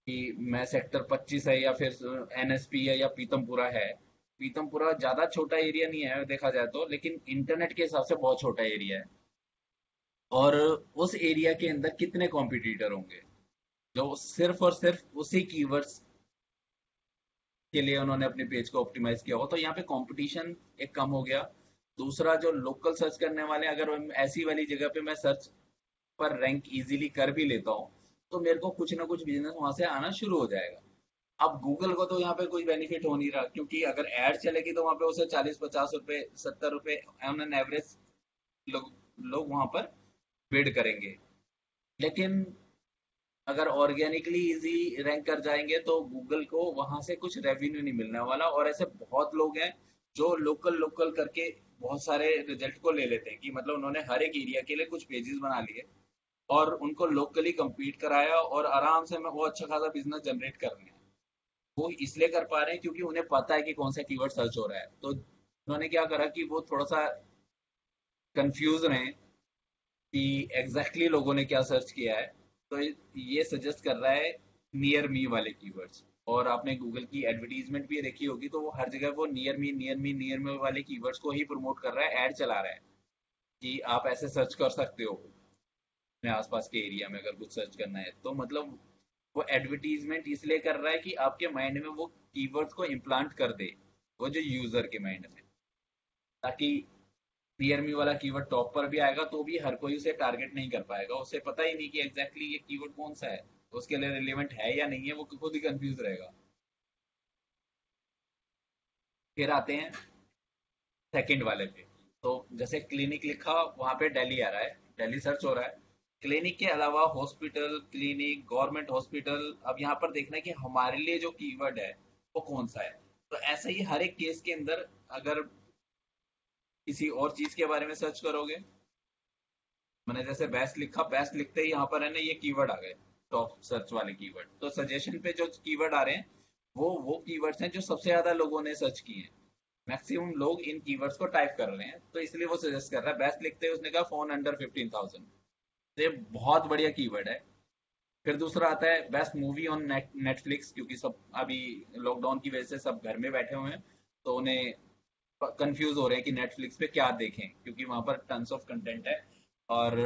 कि मैं सेक्टर 25 है या फिर NSP है या पीतमपुरा है। पीतमपुरा ज्यादा छोटा एरिया नहीं है देखा जाए तो, लेकिन इंटरनेट के हिसाब से बहुत छोटा एरिया है। और उस एरिया के अंदर कितने कॉम्पिटिटर होंगे जो सिर्फ और सिर्फ उसी कीवर्ड्स के लिए उन्होंने अपने पेज को ऑप्टिमाइज किया हो। तो यहाँ पे कंपटीशन एक कम हो गया। दूसरा, जो लोकल सर्च करने वाले, अगर ऐसी वाली जगह पे मैं सर्च पर रैंक इजीली कर भी लेता हूँ तो मेरे को कुछ ना कुछ बिजनेस वहां से आना शुरू हो जाएगा। अब गूगल को तो यहाँ पे कोई बेनिफिट हो नहीं रहा, क्योंकि अगर एड चलेगी तो वहां पे उसे 40-50 रुपए 70 रुपए ऑन एन एवरेज लोग लोग वहां पर बिड करेंगे। लेकिन अगर ऑर्गेनिकली इजी रैंक कर जाएंगे तो गूगल को वहां से कुछ रेवेन्यू नहीं मिलने वाला। और ऐसे बहुत लोग हैं जो लोकल लोकल करके बहुत सारे रिजल्ट को ले लेते हैं, कि मतलब उन्होंने हर एक एरिया के लिए कुछ पेजेस बना लिए और उनको लोकली compete कराया और आराम से वो अच्छा खासा बिजनेस जनरेट कर रहे हैं। वो इसलिए कर पा रहे हैं क्योंकि उन्हें पता है कि कौन सा कीवर्ड सर्च हो रहा है। तो उन्होंने क्या करा कि वो थोड़ा सा कंफ्यूज रहे कि एग्जैक्टली लोगों ने क्या सर्च किया है। तो ये सजेस्ट कर रहा है नियर मी वाले कीवर्ड्स। और आपने गूगल की एडवर्टीजमेंट भी देखी होगी, तो वो हर जगह वो near me near me near me वाले कीवर्ड्स को ही प्रमोट कर रहा है, ऐड चला रहा है कि आप ऐसे सर्च कर सकते हो अपने आसपास के एरिया में अगर कुछ सर्च करना है। तो मतलब वो एडवर्टीजमेंट इसलिए कर रहा है कि आपके माइंड में वो कीवर्ड्स को इम्प्लांट कर दे, वो जो यूजर के माइंड में, ताकि नियर मी वाला कीवर्ड टॉप पर भी आएगा तो भी हर कोई उसे टारगेट नहीं कर पाएगा। उसे पता ही नहीं कि एग्जैक्टली ये कीवर्ड कौन सा है, उसके लिए रिलेवेंट है या नहीं है, वो खुद ही कंफ्यूज रहेगा। फिर आते हैं सेकंड वाले पे। तो जैसे क्लिनिक लिखा, वहां पे दिल्ली आ रहा है, दिल्ली सर्च हो रहा है। क्लिनिक के अलावा हॉस्पिटल, क्लिनिक, गवर्नमेंट हॉस्पिटल, अब यहाँ पर देखना है कि हमारे लिए जो कीवर्ड है वो कौन सा है। तो ऐसा ही हर एक केस के अंदर, अगर किसी और चीज के बारे में सर्च करोगे, मैंने जैसे बेस्ट लिखा, बेस्ट लिखते ही यहाँ पर है ना ये कीवर्ड आ गए, टॉप सर्च वाले कीवर्ड। तो सजेशन पे जो कीवर्ड आ रहे हैं वो कीवर्ड्स हैं जो सबसे ज्यादा लोगों ने सर्च किए हैं। मैक्सिमम लोग इन कीवर्ड्स को टाइप कर रहे हैं, तो इसलिए वो सजेस्ट कर रहा है। बेस्ट लिखते ही उसने कहा फोन अंडर 15,000। तो ये बहुत बढ़िया कीवर्ड है। फिर दूसरा आता है बेस्ट मूवी ऑन नेटफ्लिक्स, क्योंकि सब अभी लॉकडाउन की वजह से सब घर में बैठे हुए हैं, तो उन्हें कंफ्यूज हो रहे हैं कि नेटफ्लिक्स पे क्या देखें, क्योंकि वहां पर टन्स ऑफ कंटेंट है। और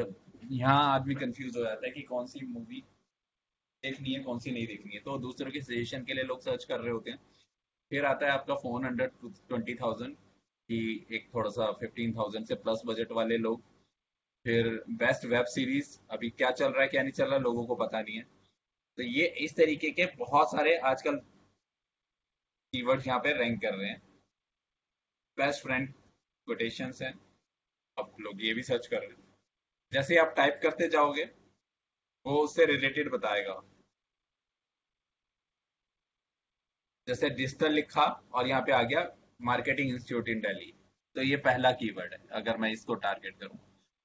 यहाँ आदमी कंफ्यूज हो जाता है कि कौन सी मूवी देखनी है कौन सी नहीं देखनी है, तो दूसरों के सजेशन के लिए लोग सर्च कर रहे होते हैं। फिर आता है आपका फोन अंडर 20,000, कि एक थोड़ा सा 15,000 से प्लस बजट वाले लोग। फिर बेस्ट वेब सीरीज, अभी क्या चल रहा है क्या नहीं चल रहा है लोगों को पता नहीं है। तो ये इस तरीके के बहुत सारे आजकल कीवर्ड्स यहाँ पे रैंक कर रहे हैं। बेस्ट फ्रेंड कोटेशंस हैं, अब लोग ये भी सर्च कर रहे हैं। जैसे आप टाइप करते जाओगे वो उससे रिलेटेड बताएगा। जैसे डिजिटल लिखा और यहाँ पे आ गया मार्केटिंग इंस्टीट्यूट इन दिल्ली, तो ये पहला कीवर्ड है। अगर मैं इसको टारगेट करूँ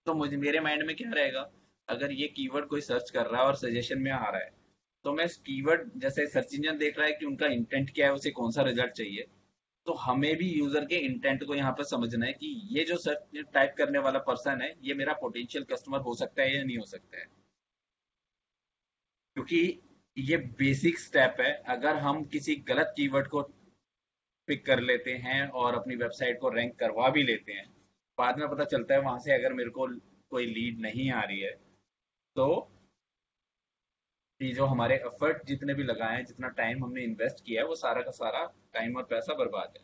तो मुझे मेरे माइंड में क्या रहेगा, अगर ये कीवर्ड कोई सर्च कर रहा है और सजेशन में आ रहा है, तो मैं कीवर्ड, जैसे सर्च इंजन देख रहा है कि उनका इंटेंट क्या है, उसे कौन सा रिजल्ट चाहिए, तो हमें भी यूजर के इंटेंट को यहाँ पर समझना है कि ये जो सर्च टाइप करने वाला पर्सन है ये मेरा पोटेंशियल कस्टमर हो सकता है या नहीं हो सकता है। क्योंकि ये बेसिक स्टेप है। अगर हम किसी गलत कीवर्ड को पिक कर लेते हैं और अपनी वेबसाइट को रैंक करवा भी लेते हैं, बाद में पता चलता है वहां से अगर मेरे को कोई लीड नहीं आ रही है, तो ये जो हमारे एफर्ट जितने भी लगाए हैं, जितना टाइम हमने इन्वेस्ट किया है, वो सारा का सारा टाइम और पैसा बर्बाद है।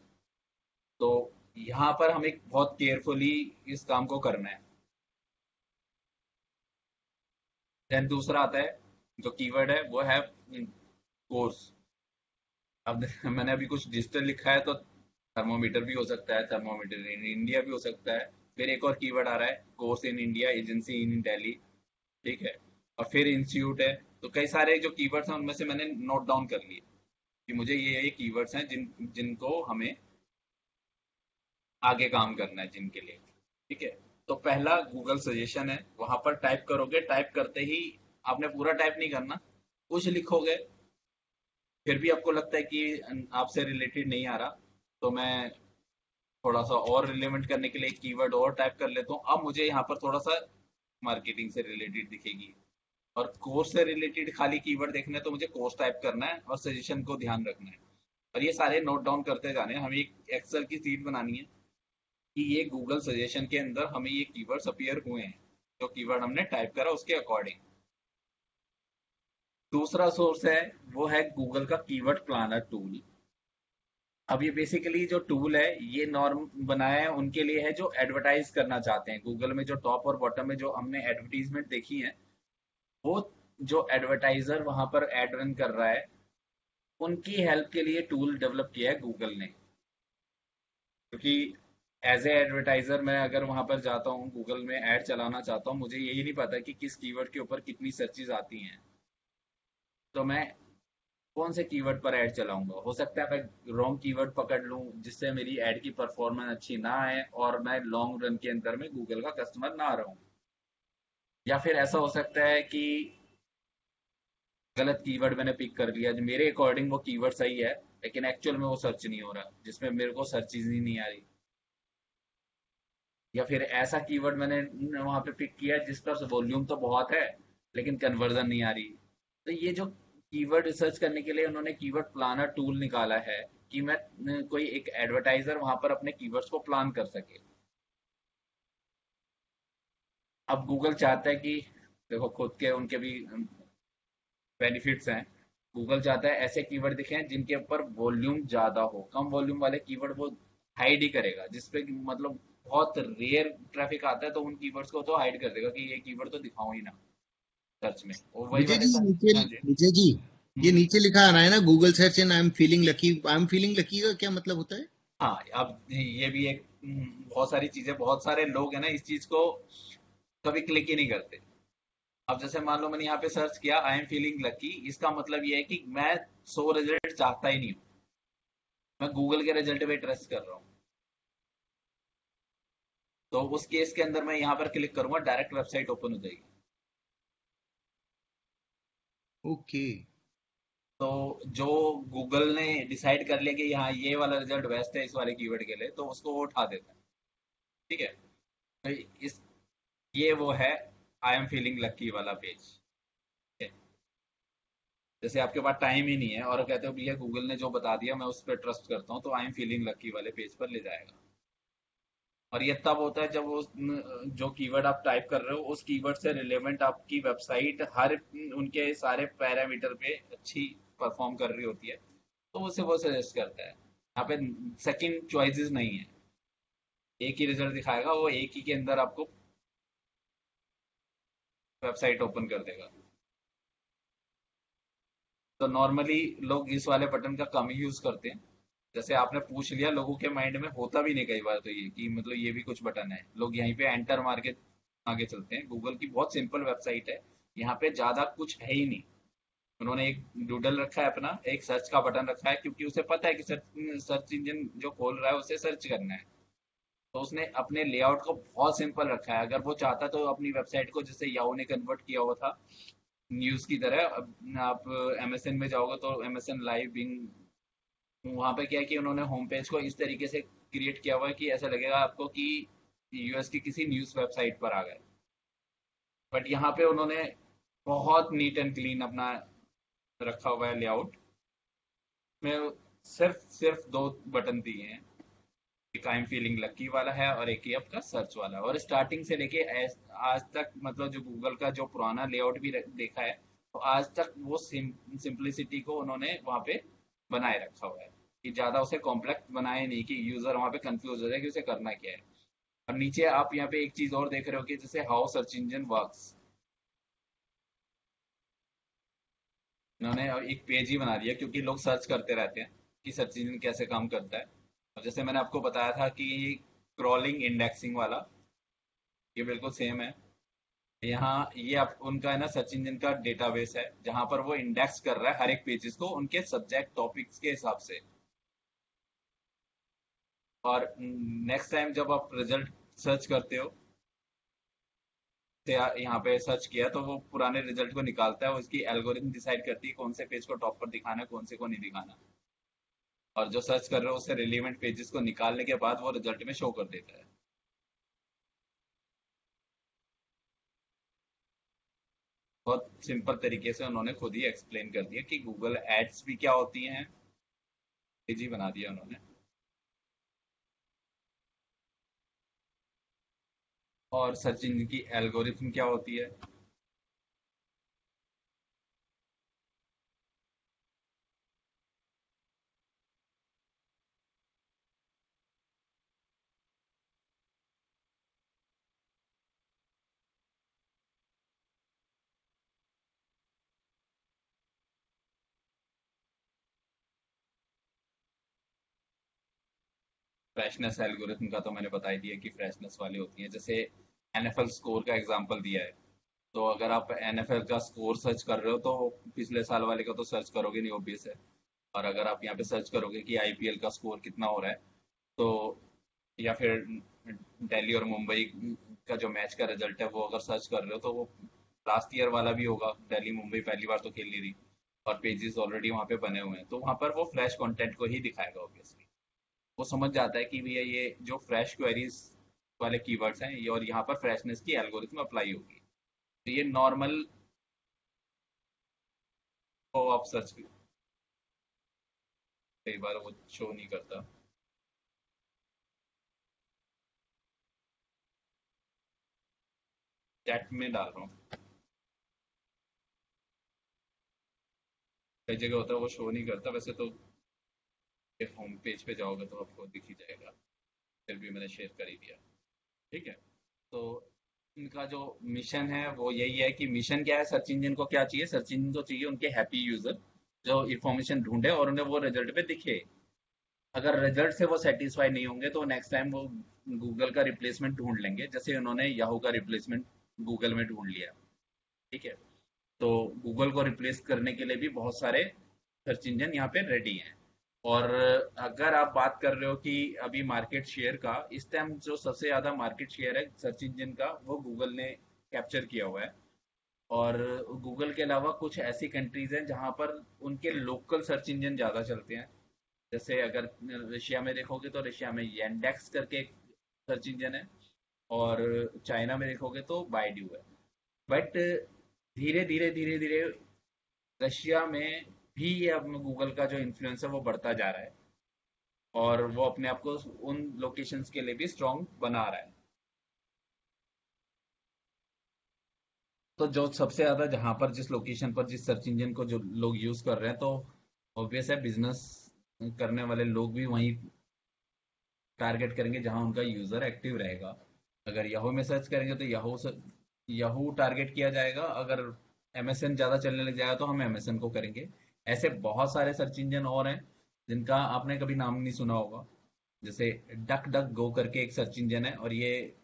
तो यहाँ पर हमें बहुत केयरफुली इस काम को करना है। देन दूसरा आता है, जो कीवर्ड है वो है कोर्स। अब मैंने अभी कुछ डिजिटल लिखा है तो थर्मोमीटर भी हो सकता है, थर्मोमीटर इन इंडिया भी हो सकता है। फिर एक और कीवर्ड आ रहा है कोर्स इन इंडिया, एजेंसी इन दिल्ली, ठीक है। और फिर इंस्टीट्यूट है। तो कई सारे जो कीवर्ड्स हैं उनमें से मैंने नोट डाउन कर लिए। कि मुझे ये कीवर्ड्स हैं जिनको हमें आगे काम करना है जिनके लिए। ठीक है। तो पहला गूगल सजेशन है, वहां पर टाइप करोगे, टाइप करते ही आपने पूरा टाइप नहीं करना, कुछ लिखोगे, फिर भी आपको लगता है कि आपसे रिलेटेड नहीं आ रहा, तो मैं थोड़ा सा और रिलेवेंट करने के लिए एक कीवर्ड और टाइप कर लेता हूँ। अब मुझे यहाँ पर थोड़ा सा मार्केटिंग से रिलेटेड दिखेगी, और कोर्स से रिलेटेड खाली कीवर्ड देखना है तो मुझे कोर्स टाइप करना है और सजेशन को ध्यान रखना है, और ये सारे नोट डाउन करते जाने हैं। हमें एक एक्सेल की सीट बनानी है कि ये गूगल सजेशन के अंदर हमें ये कीवर्ड्स अपीयर हुए हैं, जो कीवर्ड हमने टाइप करा उसके अकॉर्डिंग। दूसरा सोर्स है, वो है गूगल का कीवर्ड प्लानर टूल। अब ये बेसिकली जो टूल है, ये नॉर्म बनाया है उनके लिए है जो एडवर्टाइज करना चाहते हैं। गूगल में जो टॉप और बॉटम में जो हमने एडवर्टीजमेंट देखी है, वो जो एडवर्टाइजर वहां पर एड रन कर रहा है, उनकी हेल्प के लिए टूल डेवलप किया है गूगल ने। क्योंकि एज ए एडवर्टाइजर मैं अगर वहां पर जाता हूँ, गूगल में ऐड चलाना चाहता हूँ, मुझे यही नहीं पता कि किस कीवर्ड के ऊपर कितनी सर्चेज आती हैं, तो मैं कौन से कीवर्ड पर ऐड चलाऊंगा। हो सकता है मैं रॉन्ग कीवर्ड पकड़ लूं, जिससे मेरी ऐड की परफॉर्मेंस अच्छी ना आए और मैं लॉन्ग रन के अंदर में गूगल का कस्टमर ना रहूं। या फिर ऐसा हो सकता है कि गलत कीवर्ड मैंने पिक कर लिया, जो मेरे अकॉर्डिंग वो कीवर्ड सही है, लेकिन एक्चुअल में वो सर्च नहीं हो रहा, जिसमें मेरे को सर्चेज ही नहीं आ रही। या फिर ऐसा कीवर्ड मैंने वहां पे पिक किया जिस पर वॉल्यूम तो बहुत है, लेकिन कन्वर्जन नहीं आ रही। तो ये जो कीवर्ड रिसर्च करने के लिए उन्होंने कीवर्ड प्लानर टूल निकाला है, कि मैं कोई एक एडवर्टाइजर वहां पर अपने कीवर्ड्स को प्लान कर सके। अब गूगल चाहता है कि, देखो खुद के उनके भी बेनिफिट्स हैं। गूगल चाहता है ऐसे कीवर्ड दिखें जिनके ऊपर वॉल्यूम ज्यादा हो। कम वॉल्यूम वाले कीवर्ड वो हाइड ही करेगा, जिसपे मतलब बहुत रेयर ट्रैफिक आता है, तो उन कीवर्ड्स को तो हाइड कर देगा कि ये कीवर्ड तो दिखाओ ही ना सर्च में। और वही विजय वाले जी, नीचे हाँ जी। विजय जी, ये हम्म। नीचे लिखा आ रहा है ना, Google search and I am feeling lucky का क्या मतलब होता है? हाँ, अब ये भी एक बहुत सारी चीजें, बहुत सारे लोग हैं ना इस चीज को कभी क्लिक ही नहीं करते। अब जैसे मान लो मैंने यहाँ पे सर्च किया आई एम फीलिंग लकी, इसका मतलब ये है कि मैं 100 रिजल्ट चाहता ही नहीं हूँ, मैं गूगल के रिजल्ट पे ट्रस्ट कर रहा हूँ। तो उस केस के अंदर मैं यहाँ पर क्लिक करूंगा, डायरेक्ट वेबसाइट ओपन हो जाएगी। ओके। तो जो गूगल ने डिसाइड कर लिया कि हाँ ये वाला रिजल्ट बेस्ट है इस वाले कीवर्ड के लिए, तो उसको वो उठा देता है। ठीक है। तो इस ये वो है आई एम फीलिंग लकी वाला पेज। जैसे आपके पास टाइम ही नहीं है और कहते हो भैया गूगल ने जो बता दिया मैं उस पर ट्रस्ट करता हूँ, तो आई एम फीलिंग लकी वाले पेज पर ले जाएगा। और ये तब होता है जब वो जो कीवर्ड आप टाइप कर रहे हो उस कीवर्ड से रिलेवेंट आपकी वेबसाइट हर उनके सारे पैरामीटर पे अच्छी परफॉर्म कर रही होती है, तो उसे वो सजेस्ट करता है। यहाँ पे सेकंड चॉइसेस नहीं है, एक ही रिजल्ट दिखाएगा, वो एक ही के अंदर आपको वेबसाइट ओपन कर देगा। तो नॉर्मली लोग इस वाले बटन का कम ही यूज करते हैं। जैसे आपने पूछ लिया, लोगों के माइंड में होता भी नहीं कई बार तो ये कि मतलब ये भी कुछ बटन है, लोग यहीं पे एंटर मार के आगे चलते हैं। गूगल की बहुत सिंपल वेबसाइट है, यहाँ पे ज्यादा कुछ है ही नहीं। उन्होंने एक डूडल रखा है अपना, एक सर्च का बटन रखा है, क्योंकि उसे पता है कि सर्च इंजन जो खोल रहा है उसे सर्च करना है। तो उसने अपने लेआउट को बहुत सिंपल रखा है। अगर वो चाहता तो अपनी वेबसाइट को जैसे याहू ने कन्वर्ट किया हुआ था न्यूज की तरह, अब आप एमएसएन में जाओगे तो एमएसएन लाइव बिंग, वहां पे क्या है कि उन्होंने होम पेज को इस तरीके से क्रिएट किया हुआ है कि ऐसा लगेगा आपको कि यूएस की किसी न्यूज वेबसाइट पर आ गए। बट यहाँ पे उन्होंने बहुत नीट एंड क्लीन अपना रखा हुआ है लेआउट में। सिर्फ सिर्फ दो बटन दिए हैं, एक आई एम फीलिंग लकी वाला है और एक ही आपका सर्च वाला है। और स्टार्टिंग से लेके आज तक, मतलब जो गूगल का जो पुराना लेआउट भी देखा है, तो आज तक वो सिंपलिसिटी को उन्होंने वहां पे बनाए रखा हुआ है, कि ज्यादा उसे कॉम्प्लेक्स बनाए नहीं कि यूजर वहां पे कंफ्यूज हो जाए कि उसे करना क्या है। और नीचे आप यहाँ पे एक चीज और देख रहे हो कि जैसे हाउ सर्च इंजन वर्क्स, इन्होंने एक पेज ही बना दिया, क्योंकि लोग सर्च करते रहते हैं कि सर्च इंजन कैसे काम करता है। और जैसे मैंने आपको बताया था कि क्रॉलिंग इंडेक्सिंग वाला, ये बिल्कुल सेम है। यहाँ ये आप उनका है ना सर्च इंजन का डेटाबेस है जहां पर वो इंडेक्स कर रहा है हर एक पेजेस को उनके सब्जेक्ट टॉपिक्स के हिसाब से। और नेक्स्ट टाइम जब आप रिजल्ट सर्च करते हो तो यहाँ पे सर्च किया तो वो पुराने रिजल्ट को निकालता है, उसकी एल्गोरिथम डिसाइड करती है कौन से पेज को टॉप पर दिखाना है कौन से को नहीं दिखाना। और जो सर्च कर रहे हो उससे रिलेवेंट पेजेस को निकालने के बाद वो रिजल्ट में शो कर देता है। बहुत सिंपल तरीके से उन्होंने खुद ही एक्सप्लेन कर दिया कि गूगल एड्स भी क्या होती हैं, इजी बना दिया उन्होंने। और सर्च इंजन की एल्गोरिथम क्या होती है। फ्रेशनेस एल्गोरिथम का तो मैंने बता ही दिया कि फ्रेशनेस वाली होती है, जैसे एनएफएल स्कोर का एग्जांपल दिया है। तो अगर आप एनएफएल का स्कोर सर्च कर रहे हो तो पिछले साल वाले का तो सर्च करोगे नहीं, ऑब्वियस है। और अगर आप यहाँ पे सर्च करोगे कि आईपीएल का स्कोर कितना हो रहा है तो, या फिर दिल्ली और मुंबई का जो मैच का रिजल्ट है वो अगर सर्च कर रहे हो तो वो लास्ट ईयर वाला भी होगा। दिल्ली मुंबई पहली बार तो खेल नहीं रही और पेजेस ऑलरेडी वहाँ पे बने हुए हैं, तो वहाँ पर वो फ्रेश कंटेंट को ही दिखाएगा ऑब्वियसली। वो समझ जाता है कि भैया ये जो फ्रेश क्वेरीज वाले कीवर्ड्स हैं ये, और यहाँ पर फ्रेशनेस की एल्गोरिथम अप्लाई होगी। तो ये नॉर्मल को आप सर्च कई बार वो शो नहीं करता। चैट में डाल रहा हूँ। कई जगह होता है वो शो नहीं करता, वैसे तो होम पेज पे जाओगे तो आपको दिख ही जाएगा। फिर भी मैंने शेयर कर ही दिया। ठीक है। तो इनका जो मिशन है वो यही है कि मिशन क्या है, सर्च इंजन को क्या चाहिए, सर्च इंजन को चाहिए उनके हैप्पी यूजर जो इंफॉर्मेशन ढूंढे और उन्हें वो रिजल्ट पे दिखे। अगर रिजल्ट से वो सेटिस्फाई नहीं होंगे तो नेक्स्ट टाइम वो गूगल का रिप्लेसमेंट ढूंढ लेंगे, जैसे उन्होंने याहू का रिप्लेसमेंट गूगल में ढूंढ लिया। ठीक है। तो गूगल को रिप्लेस करने के लिए भी बहुत सारे सर्च इंजन यहाँ पे रेडी हैं। और अगर आप बात कर रहे हो कि अभी मार्केट शेयर का, इस टाइम जो सबसे ज्यादा मार्केट शेयर है सर्च इंजन का वो गूगल ने कैप्चर किया हुआ है। और गूगल के अलावा कुछ ऐसी कंट्रीज हैं जहां पर उनके लोकल सर्च इंजन ज्यादा चलते हैं। जैसे अगर रशिया में देखोगे तो रशिया में येंडेक्स करके एक सर्च इंजन है। और चाइना में देखोगे तो बाइड्यू है। बट धीरे धीरे रशिया में भी ये अब गूगल का जो इन्फ्लुएंस है वो बढ़ता जा रहा है। और वो अपने आप को उन लोकेशंस के लिए भी स्ट्रांग बना रहा है। तो जो सबसे ज्यादा जहां पर जिस लोकेशन पर जिस सर्च इंजन को जो लोग यूज कर रहे हैं, तो ऑब्वियस है बिजनेस करने वाले लोग भी वहीं टारगेट करेंगे जहां उनका यूजर एक्टिव रहेगा। अगर याहू में सर्च करेंगे तो याहू टारगेट किया जाएगा। अगर एमएसएन ज्यादा चलने लग जाएगा तो हम एमएसएन को करेंगे। ऐसे बहुत सारे सर्च इंजन और हैं जिनका आपने कभी नाम नहीं सुना होगा। जैसे डक डक गो करके एक सर्च इंजन है, और ये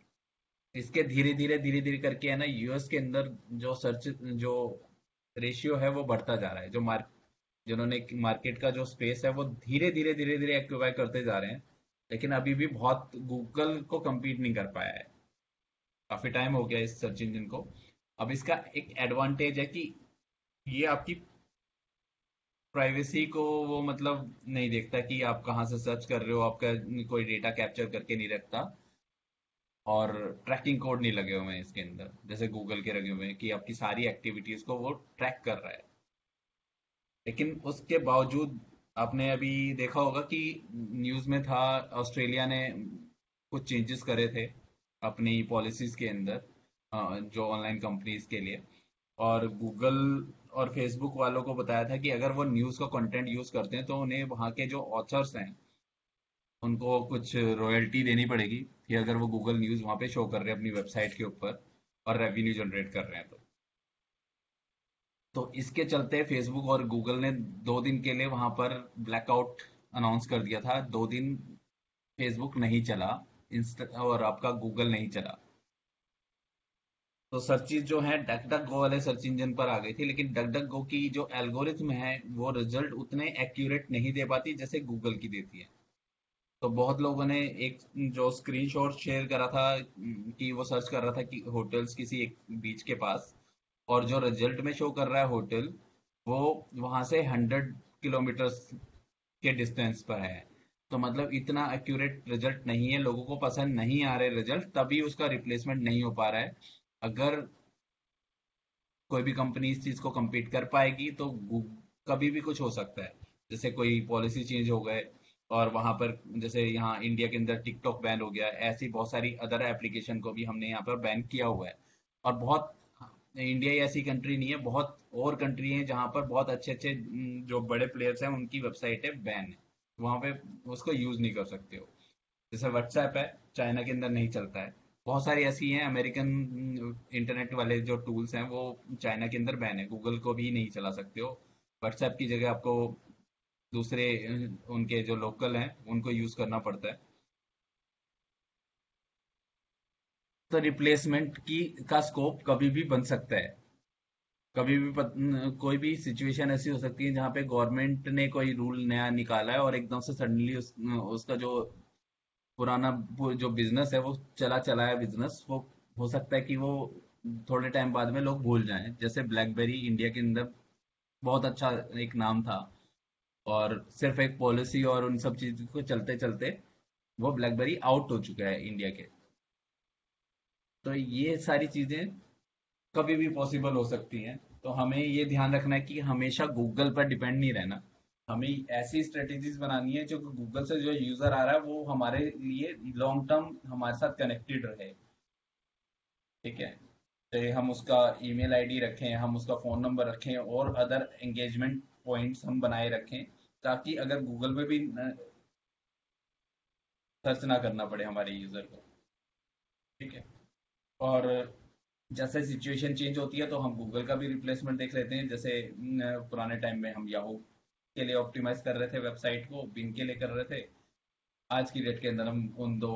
इसके धीरे धीरे करके है ना यूएस के अंदर जो सर्च जो रेशियो है वो बढ़ता जा रहा है। जिन्होंने मार्केट का जो स्पेस है वो धीरे धीरे एक्टिवाई करते जा रहे हैं। लेकिन अभी भी बहुत गूगल को compete नहीं कर पाया है। काफी टाइम हो गया इस सर्च इंजन को। अब इसका एक एडवांटेज है कि ये आपकी प्राइवेसी को वो मतलब नहीं देखता कि आप कहाँ से सर्च कर रहे हो, आपका कोई डेटा कैप्चर करके नहीं रखता। और ट्रैकिंग कोड नहीं लगे हुए हैं इसके अंदर जैसे गूगल के लगे हुए हैं कि आपकी सारी एक्टिविटीज को वो ट्रैक कर रहा है। लेकिन उसके बावजूद आपने अभी देखा होगा कि न्यूज में था ऑस्ट्रेलिया ने कुछ चेंजेस करे थे अपनी पॉलिसीज के अंदर, जो ऑनलाइन कंपनीज के लिए। और गूगल और फेसबुक वालों को बताया था कि अगर वो न्यूज़ का कंटेंट यूज़ करते हैं तो उन्हें वहाँ के जो ऑथर्स हैं उनको कुछ रॉयल्टी देनी पड़ेगी कि अगर वो गूगल न्यूज़ वहाँ पे शो कर रहे हैं अपनी वेबसाइट के ऊपर और रेवेन्यू जनरेट कर रहे हैं तो इसके चलते फेसबुक और गूगल ने 2 दिन के लिए वहाँ पर ब्लैकआउट अनाउंस कर दिया था। 2 दिन फेसबुक नहीं चला, इंस्टा और आपका गूगल नहीं चला। तो सर्चेज जो है डक डक गो वाले सर्च इंजन पर आ गई थी, लेकिन डक डक गो की जो एल्गोरिथम है वो रिजल्ट उतने एक्यूरेट नहीं दे पाती जैसे गूगल की देती है। तो बहुत लोगों ने एक जो स्क्रीनशॉट शेयर करा था कि वो सर्च कर रहा था कि होटल्स किसी एक बीच के पास, और जो रिजल्ट में शो कर रहा है होटल, वो वहां से 100 किलोमीटर्स के डिस्टेंस पर है। तो मतलब इतना एक्यूरेट रिजल्ट नहीं है, लोगों को पसंद नहीं आ रहे रिजल्ट, तभी उसका रिप्लेसमेंट नहीं हो पा रहा है। अगर कोई भी कंपनी इस चीज को compete कर पाएगी तो कभी भी कुछ हो सकता है। जैसे कोई पॉलिसी चेंज हो गए, और वहां पर जैसे यहाँ इंडिया के अंदर टिकटॉक बैन हो गया, ऐसी बहुत सारी अदर एप्लीकेशन को भी हमने यहाँ पर बैन किया हुआ है। और बहुत, इंडिया ही ऐसी कंट्री नहीं है, बहुत और कंट्री हैं जहाँ पर बहुत अच्छे अच्छे जो बड़े प्लेयर्स हैं उनकी वेबसाइट है बैन है, वहां पे उसको यूज नहीं कर सकते हो। जैसे व्हाट्सएप है, चाइना के अंदर नहीं चलता है। बहुत सारी ऐसी हैं अमेरिकन इंटरनेट वाले जो टूल्स हैं वो चाइना के अंदर बैन है, गूगल को भी नहीं चला सकते हो। व्हाट्सएप की जगह आपको दूसरे उनके जो लोकल हैं उनको यूज करना पड़ता है। तो रिप्लेसमेंट की का स्कोप कभी भी बन सकता है। कभी भी कोई भी सिचुएशन ऐसी हो सकती है जहाँ पे गवर्नमेंट ने कोई रूल नया निकाला है और एकदम से सडनली उसका जो पुराना वो जो बिजनेस है वो चला चला है बिजनेस, वो हो सकता है कि वो थोड़े टाइम बाद में लोग भूल जाएं। जैसे ब्लैकबेरी इंडिया के अंदर बहुत अच्छा एक नाम था, और सिर्फ एक पॉलिसी और उन सब चीज को चलते चलते वो ब्लैकबेरी आउट हो चुका है इंडिया के। तो ये सारी चीजें कभी भी पॉसिबल हो सकती हैं। तो हमें ये ध्यान रखना है कि हमेशा गूगल पर डिपेंड नहीं रहना। हमें ऐसी स्ट्रेटेजीज बनानी है जो गूगल से जो यूजर आ रहा है वो हमारे लिए लॉन्ग टर्म हमारे साथ कनेक्टेड रहे। ठीक है, तो हम उसका ईमेल आईडी रखें, हम उसका फोन नंबर रखें, और अदर एंगेजमेंट पॉइंट्स हम बनाए रखें, ताकि अगर गूगल पे भी सर्च ना करना पड़े हमारे यूजर को। ठीक है। और जैसे सिचुएशन चेंज होती है तो हम गूगल का भी रिप्लेसमेंट देख लेते हैं। जैसे पुराने टाइम में हम याहू के लिए ऑप्टिमाइज कर रहे थे वेबसाइट को, बिंग के लिए कर रहे थे। आज की डेट के अंदर हम उन दो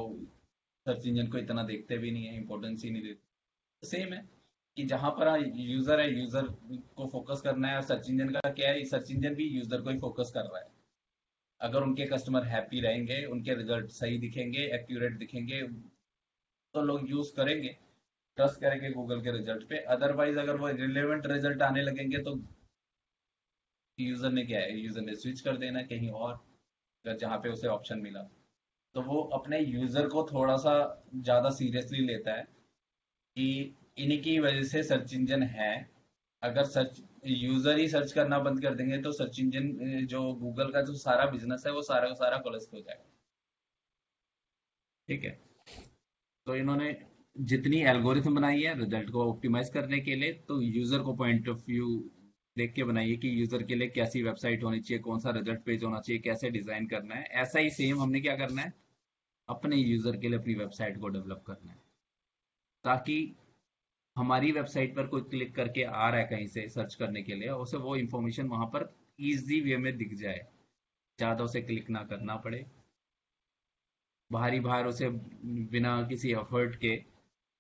सर्च इंजन को इतना देखते भी नहीं है, इंपॉर्टेंस ही नहीं देते। सेम है कि जहां पर यूजर है, यूजर को फोकस करना है। और सर्च इंजन का क्या है, सर्च इंजन भी यूजर को ही फोकस कर रहा है। अगर उनके कस्टमर हैप्पी रहेंगे, उनके रिजल्ट सही दिखेंगे, एक्यूरेट दिखेंगे, तो लोग यूज करेंगे, ट्रस्ट करेंगे गूगल के रिजल्ट पे। अदरवाइज अगर वो रिलेवेंट रिजल्ट आने लगेंगे तो यूजर ने क्या है, यूजर ने स्विच कर देना कहीं और, अगर जहाँ पे उसे ऑप्शन मिला। तो वो अपने यूजर को थोड़ा सा ज्यादा सीरियसली लेता है कि इन्हीं की वजह से सर्च इंजन है। अगर सर्च यूजर ही सर्च करना बंद कर देंगे तो सर्च इंजन जो गूगल का जो सारा बिजनेस है वो सारा का सारा कोलैप्स हो जाएगा। ठीक है। तो इन्होंने जितनी एल्गोरिथम बनाई है रिजल्ट को ऑप्टिमाइज करने के लिए, तो यूजर को पॉइंट ऑफ व्यू देख के बनाइए कि यूजर के लिए कैसी वेबसाइट होनी चाहिए, कौन सा रिजल्ट पेज होना चाहिए, कैसे डिजाइन करना है। ऐसा ही सेम हमने क्या करना है, अपने यूजर के लिए अपनी वेबसाइट को डेवलप करना है, ताकि हमारी वेबसाइट पर कोई क्लिक करके आ रहा है कहीं से सर्च करने के लिए, उसे वो इंफॉर्मेशन वहां पर इजी वे में दिख जाए, ज्यादा उसे क्लिक ना करना पड़े, बाहरी बाहर उसे बिना किसी एफर्ट के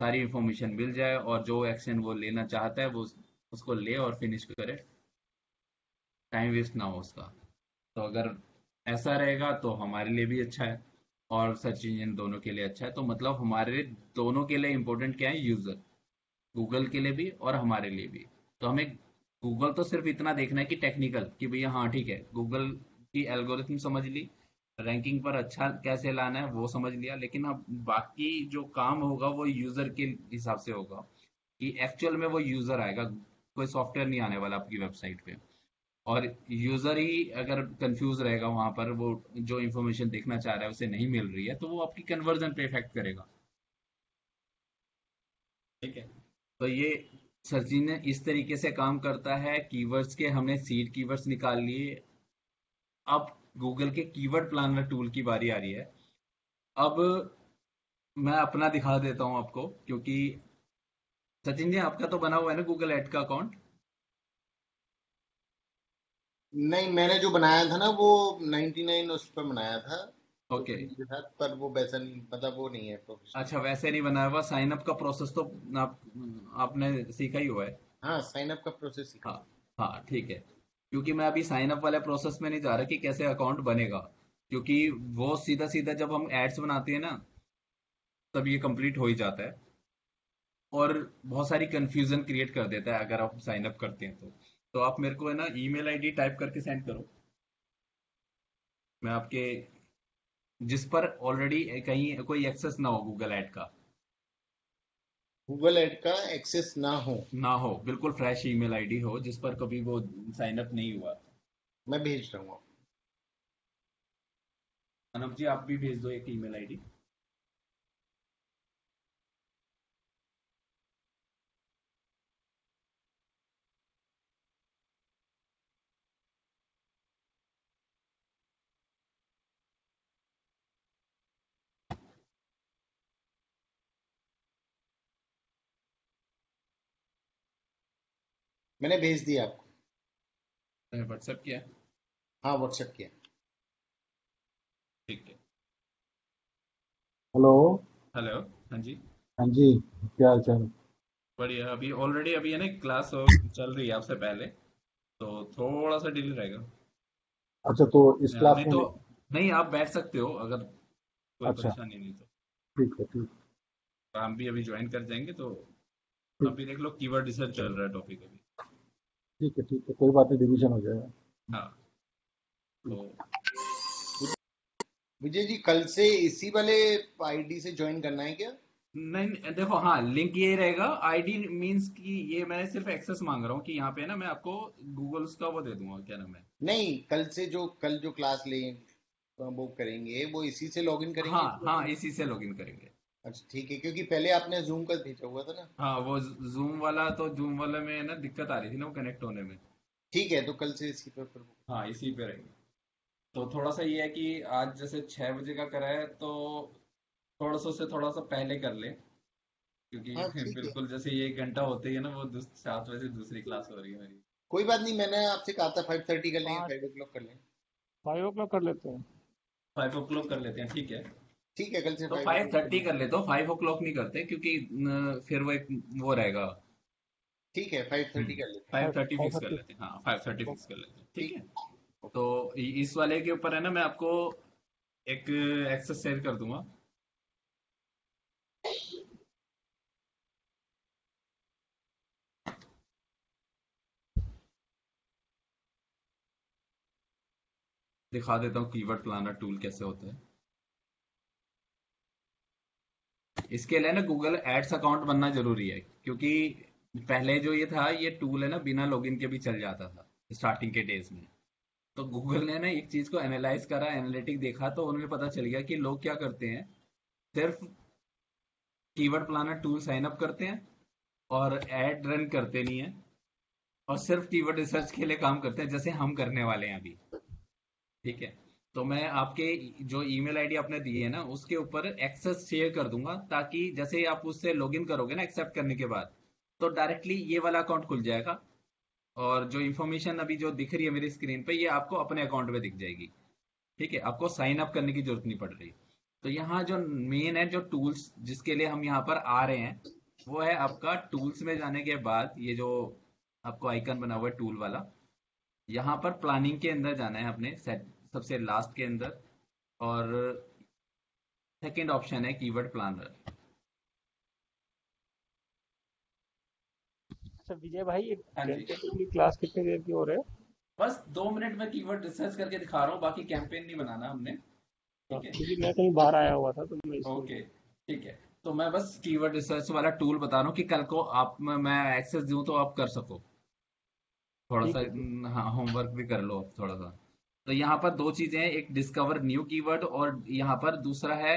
सारी इंफॉर्मेशन मिल जाए, और जो एक्शन वो लेना चाहता है वो उसको ले और फिनिश करे, टाइम वेस्ट ना हो उसका। तो अगर ऐसा रहेगा तो हमारे लिए भी अच्छा है, और सर्च इंजन दोनों के लिए अच्छा है। तो मतलब हमारे दोनों के लिए इम्पोर्टेंट क्या है, यूजर, गूगल के लिए भी और हमारे लिए भी। तो हमें गूगल तो सिर्फ इतना देखना है कि टेक्निकल, कि भैया हाँ ठीक है, गूगल की एल्गोरिथम समझ ली, रैंकिंग पर अच्छा कैसे लाना है वो समझ लिया, लेकिन अब बाकी जो काम होगा वो यूजर के हिसाब से होगा, कि एक्चुअल में वो यूजर आएगा, कोई सॉफ्टवेयर नहीं आने वाला आपकी वेबसाइट पे। और यूजर ही अगर कंफ्यूज रहेगा वहां पर, वो जो इन्फॉर्मेशन देखना चाह रहा है उसे नहीं मिल रही है, तो वो आपकी कन्वर्जन पे इफेक्ट करेगा। ठीक है। तो ये सर्च इंजन इस तरीके से काम करता है। कीवर्ड्स के हमने सीड कीवर्ड्स निकाल लिए। अब गूगल के कीवर्ड प्लानर टूल की बारी आ रही है। अब मैं अपना दिखा देता हूं आपको, क्योंकि सचिन जी आपका तो बना हुआ है ना गूगल एड का अकाउंट। नहीं, मैंने जो बनाया था ना वो 99 उस पर बनाया था। ओके। डोमेन के साथ, पर वो वैसा नहीं, मतलब वो नहीं है प्रोफेशनल। अच्छा, वैसे नहीं बनाया हुआ। साइन अप का प्रोसेस तो आप आपने सीखा ही हुआ है। हाँ, साइन अप का प्रोसेस सीखा हाँ। हुआ हाँ ठीक है। क्योंकि मैं अभी साइन अप वाले प्रोसेस में नहीं जा रहा कि कैसे अकाउंट बनेगा, क्योंकि वो सीधा सीधा जब हम एड्स बनाते हैं ना, तब ये कंप्लीट हो ही जाता है। और बहुत सारी कंफ्यूजन क्रिएट कर देता है अगर आप साइन अप करते हैं तो आप मेरे को है ना ईमेल आईडी टाइप करके सेंड करो। मैं आपके, जिस पर ऑलरेडी कहीं कोई एक्सेस ना हो गूगल ऐड का, है। गूगल ऐड का एक्सेस ना हो। ना हो, बिल्कुल फ्रेश ईमेल आईडी हो जिस पर कभी वो साइन अप नहीं हुआ। मैं भेज रहा हूँ। अनब जी, आप भी भेज दो एक ईमेल आईडी। मैंने भेज दिया आपको। व्हाट्सएप किया? हाँ, व्हाट्सएप किया। ठीक है। हेलो। हेलो। हाँ जी। हाँ जी, क्या हाल चाल? बढ़िया। अभी ऑलरेडी अभी है ना क्लास चल रही है आपसे पहले, तो थोड़ा सा डिले रहेगा। अच्छा, तो इस क्लास नहीं में तो, नहीं आप बैठ सकते हो अगर कोई अच्छा, परेशानी नहीं तो। ठीक है, ठीक। हम भी अभी ज्वाइन कर जाएंगे तो। ठीक, अभी देख लो, कीवर्ड रिसर्च चल रहा है टॉपिक अभी। ठीक है, ठीक है, कोई बात नहीं, डिवीजन हो जाएगा। हाँ। तो विजय जी, कल से इसी वाले आईडी से ज्वाइन करना है क्या? नहीं नहीं, देखो, हाँ लिंक ये रहेगा। आईडी मींस कि ये मैं सिर्फ एक्सेस मांग रहा हूँ कि यहाँ पे ना मैं आपको गूगल्स का वो दे दूंगा, क्या नाम है। नहीं, कल जो क्लास लें, वो करेंगे, वो इसी से लॉगिन करेंगे हाँ इस हाँ, वाले में? इसी से लॉगिन करेंगे। अच्छा ठीक है, क्योंकि पहले आपने जूम का भेजा हुआ था ना। हाँ, वो जूम वाला, तो जूम वाले में है ना दिक्कत आ रही थी ना वो कनेक्ट होने में। ठीक है, तो कल से इसी पर फिर। हाँ, इसी पे रहेंगे। तो थोड़ा सा ये है कि आज जैसे 6 बजे का करा है, तो थोड़ा सा उससे थोड़ा सा पहले कर ले, हाँ क्योंकि ठीक है, बिल्कुल जैसे ये 1 घंटा होते ही है ना वो 7 बजे दूसरी क्लास हो रही है मेरी। कोई बात नहीं, मैंने आपसे कहा था 5:30 कर लेंगे, पाँच 5 o'clock कर लेंगे। 5 o'clock कर लेते हैं। 5 o'clock कर लेते हैं, ठीक है। ठीक है, कल से तो 5 o'clock कर 5:30 लेंगे। कर लेते हो, 5 o'clock नहीं करते, क्योंकि फिर वो एक वो रहेगा। ठीक है, 5:30 कर लेते हैं। 5:30 फाइव फिक्स कर थर्टी लेते हैं, हाँ 5:30 फिक्स कर लेते हैं, ठीक ठीक है। है। तो इस वाले के ऊपर है ना मैं आपको एक एक्सेस शेयर कर दूंगा। दिखा देता हूँ कीवर्ड प्लानर टूल कैसे होता है। इसके लिए ना गूगल एड्स अकाउंट बनना जरूरी है, क्योंकि पहले जो ये था, ये टूल है ना बिना लॉगिन के भी चल जाता था स्टार्टिंग के डेज में। तो गूगल ने ना एक चीज को एनालाइज करा, एनालिटिक देखा, तो उन्हें पता चल गया कि लोग क्या करते हैं। सिर्फ keyword planner tool sign up करते हैं और एड रन करते नहीं है, और सिर्फ कीवर्ड रिसर्च के लिए काम करते हैं, जैसे हम करने वाले हैं अभी। ठीक है। तो मैं आपके जो ईमेल आईडी आपने दी है ना उसके ऊपर एक्सेस शेयर कर दूंगा, ताकि जैसे आप उससे लॉगिन करोगे ना एक्सेप्ट करने के बाद, तो डायरेक्टली ये वाला अकाउंट खुल जाएगा। और जो इन्फॉर्मेशन अभी जो दिख रही है मेरी स्क्रीन पे, ये आपको अपने अकाउंट में दिख जाएगी। ठीक है, आपको साइन अप करने की जरूरत नहीं पड़ रही। तो यहाँ जो मेन है, जो टूल्स जिसके लिए हम यहाँ पर आ रहे हैं, वो है आपका टूल्स में जाने के बाद ये जो आपको आइकन बना हुआ है टूल वाला, यहाँ पर प्लानिंग के अंदर जाना है अपने सेट, सबसे लास्ट के अंदर। और सेकंड ऑप्शन है कीवर्ड प्लानर। अच्छा विजय भाई, एक हाँ जी। टेंटेटिवली क्लास कितनी देर की हो रहे है? बस 2 मिनट में कीवर्ड रिसर्च करके दिखा रहा हूँ, बाकी कैंपेन नहीं बनाना हमने। ठीक है। क्योंकि मैं कहीं बाहर आया हुआ था तो मैं ओके। इसलिए। ठीक है। तो मैं बस कीवर्ड रिसर्च वाला टूल बता रहा हूँ कि कल को आप मैं एक्सेस दूं तो आप कर सको। थोड़ा सा ठीक है, ठीक। हाँ, होमवर्क भी कर लो थोड़ा सा। तो यहाँ पर दो चीजें हैं, एक डिस्कवर न्यू कीवर्ड, और यहाँ पर दूसरा है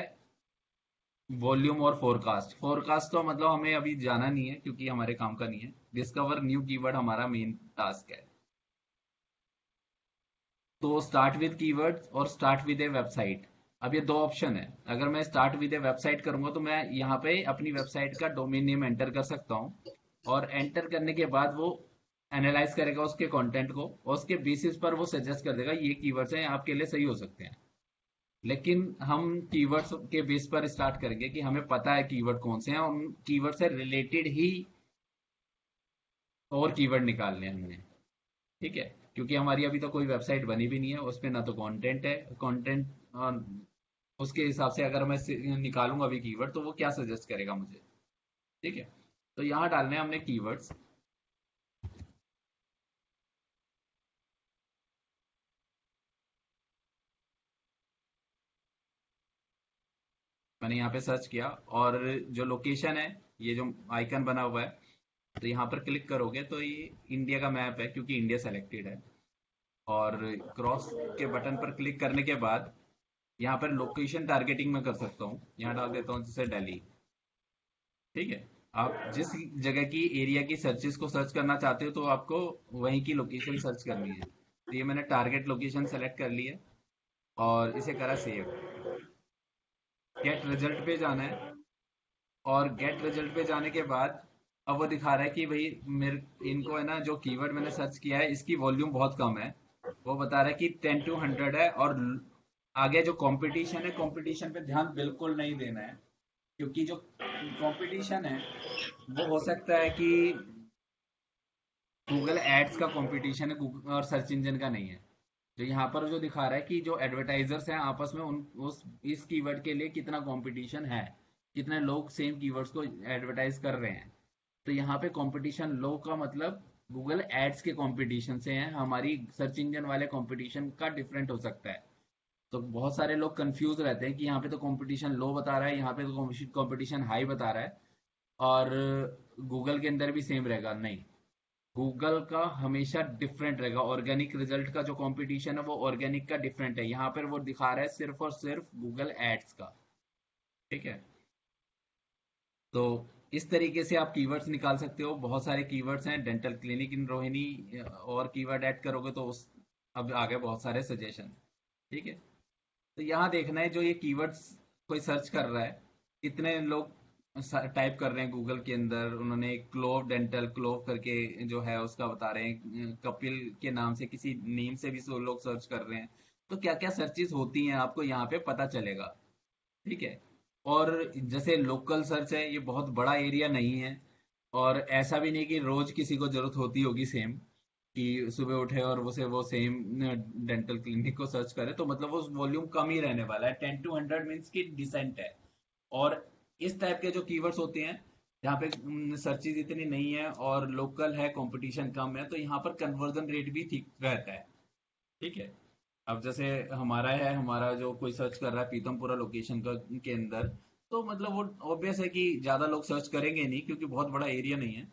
वॉल्यूम और फोरकास्ट। फोरकास्ट तो मतलब हमें अभी जाना नहीं है, क्योंकि हमारे काम का नहीं है। डिस्कवर न्यू कीवर्ड हमारा मेन टास्क है। तो स्टार्ट विद कीवर्ड्स और स्टार्ट विद ए वेबसाइट। अब ये दो ऑप्शन है। अगर मैं स्टार्ट विद ए वेबसाइट करूंगा तो मैं यहाँ पे अपनी वेबसाइट का डोमेन नेम एंटर कर सकता हूँ, और एंटर करने के बाद वो एनालाइज करेगा उसके कंटेंट को, और उसके बेसिस पर वो सजेस्ट कर देगा ये कीवर्ड्स हैं आपके लिए सही हो सकते हैं। लेकिन हम कीवर्ड्स के बेस पर स्टार्ट करेंगे कि हमें पता है कीवर्ड कौन से हैं, उन कीवर्ड से रिलेटेड ही और कीवर्ड निकालने हैं हमने। ठीक है, क्योंकि हमारी अभी तो कोई वेबसाइट बनी भी नहीं है, उस पे ना तो कंटेंट है। कंटेंट उसके हिसाब से अगर मैं निकालूंगा अभी कीवर्ड तो वो क्या सजेस्ट करेगा मुझे। ठीक है, तो यहाँ डालने हैं हमने कीवर्ड्स। मैंने यहाँ पे सर्च किया, और जो लोकेशन है, ये जो आइकन बना हुआ है, तो यहाँ पर क्लिक करोगे तो ये इंडिया का मैप है, क्योंकि इंडिया सेलेक्टेड है। और क्रॉस के बटन पर क्लिक करने के बाद यहाँ पर लोकेशन टारगेटिंग में कर सकता हूँ। यहाँ डाल देता हूँ जैसे दिल्ली। ठीक है, आप जिस जगह की एरिया की सर्चेस को सर्च करना चाहते हो तो आपको वहीं की लोकेशन सर्च करनी है। तो ये मैंने टारगेट लोकेशन सेलेक्ट कर ली है और इसे करा सेव। गेट रिजल्ट पे जाना है, और गेट रिजल्ट पे जाने के बाद अब वो दिखा रहा है कि भाई मेरे इनको है ना, जो कीवर्ड मैंने सर्च किया है इसकी वॉल्यूम बहुत कम है। वो बता रहा है कि 10 to 100 है, और आगे जो कंपटीशन है, कंपटीशन पे ध्यान बिल्कुल नहीं देना है, क्योंकि जो कंपटीशन है वो हो सकता है कि गूगल एड्स का कंपटीशन है, गूगल और सर्च इंजन का नहीं है। तो यहाँ पर जो दिखा रहा है कि जो एडवर्टाइजर्स हैं आपस में, उन उस इस कीवर्ड के लिए कितना कंपटीशन है, कितने लोग सेम कीवर्ड्स को एडवर्टाइज कर रहे हैं। तो यहाँ पे कंपटीशन लो का मतलब गूगल एड्स के कंपटीशन से है, हमारी सर्च इंजन वाले कंपटीशन का डिफरेंट हो सकता है। तो बहुत सारे लोग कंफ्यूज रहते हैं कि यहाँ पे तो कंपटीशन लो बता रहा है, यहाँ पे तो कंपटीशन हाई बता रहा है, और गूगल के अंदर भी सेम रहेगा। नहीं, गूगल का हमेशा डिफरेंट रहेगा। ऑर्गेनिक रिजल्ट का जो कंपटीशन है वो ऑर्गेनिक का डिफरेंट है, यहाँ पर वो दिखा रहा है सिर्फ और सिर्फ गूगल एड्स का। ठीक है, तो इस तरीके से आप कीवर्ड्स निकाल सकते हो। बहुत सारे कीवर्ड्स हैं, डेंटल क्लिनिक इन रोहिणी, और कीवर्ड ऐड करोगे तो उस अब आगे बहुत सारे सजेशन। ठीक है, तो यहाँ देखना है जो ये कीवर्ड्स कोई सर्च कर रहा है, कितने लोग टाइप कर रहे हैं गूगल के अंदर। उन्होंने क्लोव डेंटल, क्लोव करके जो है उसका बता रहे हैं, कपिल के नाम से किसी नेम से भी सो लोग सर्च कर रहे हैं। तो क्या क्या सर्चेस होती हैं आपको यहाँ पे पता चलेगा। ठीक है, और जैसे लोकल सर्च है, ये बहुत बड़ा एरिया नहीं है, और ऐसा भी नहीं कि रोज किसी को जरूरत होती होगी सेम, कि सुबह उठे और वो सेम डेंटल क्लिनिक को सर्च करे। तो मतलब वो वॉल्यूम कम ही रहने वाला है, 10 to 100 मीन्स की डिसेंट है। और इस टाइप के जो कीवर्ड्स होते हैं जहाँ पे सर्चेज इतनी नहीं है और लोकल है, कंपटीशन कम है, तो यहाँ पर कन्वर्जन रेट भी ठीक रहता है। ठीक है, अब जैसे हमारा जो कोई सर्च कर रहा है पीतमपुरा लोकेशन का के अंदर, तो मतलब वो ऑब्वियस है कि ज्यादा लोग सर्च करेंगे नहीं, क्योंकि बहुत बड़ा एरिया नहीं है।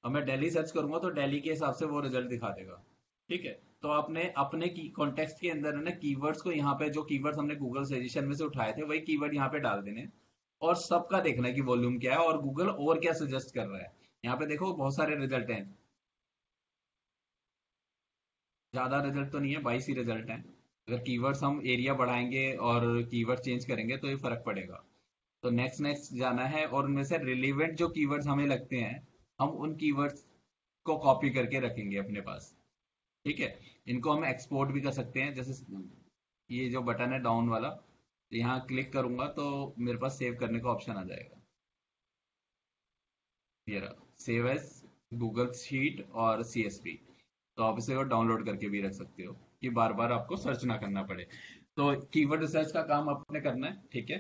और मैं दिल्ली सर्च करूंगा तो दिल्ली के हिसाब से वो रिजल्ट दिखा देगा। ठीक है, तो आपने अपने की कॉन्टेक्स्ट के अंदर है ना, कीवर्ड्स को यहाँ पे, जो कीवर्ड्स हमने गूगल सजेशन में से उठाए थे वही कीवर्ड यहाँ पे डाल देने, और सबका देखना है कि वॉल्यूम क्या है और गूगल और क्या सजेस्ट कर रहा है। यहाँ पे देखो बहुत सारे रिजल्ट हैं, ज्यादा रिजल्ट तो नहीं है, 22 ही रिजल्ट हैं। अगर कीवर्ड्स हम एरिया बढ़ाएंगे और कीवर्ड चेंज करेंगे तो ये फर्क पड़ेगा। तो नेक्स्ट नेक्स्ट जाना है, और उनमें से रिलेवेंट जो कीवर्ड्स हमें लगते हैं, हम उन कीवर्ड्स को कॉपी करके रखेंगे अपने पास। ठीक है, इनको हम एक्सपोर्ट भी कर सकते हैं। जैसे ये जो बटन है डाउन वाला, तो यहाँ क्लिक करूंगा तो मेरे पास सेव करने का ऑप्शन आ जाएगा। ये रहा, सेव एज गूगल शीट और CSV। तो आप इसे डाउनलोड करके भी रख सकते हो कि बार बार आपको सर्च ना करना पड़े। तो कीवर्ड रिसर्च का काम आपने करना है। ठीक है,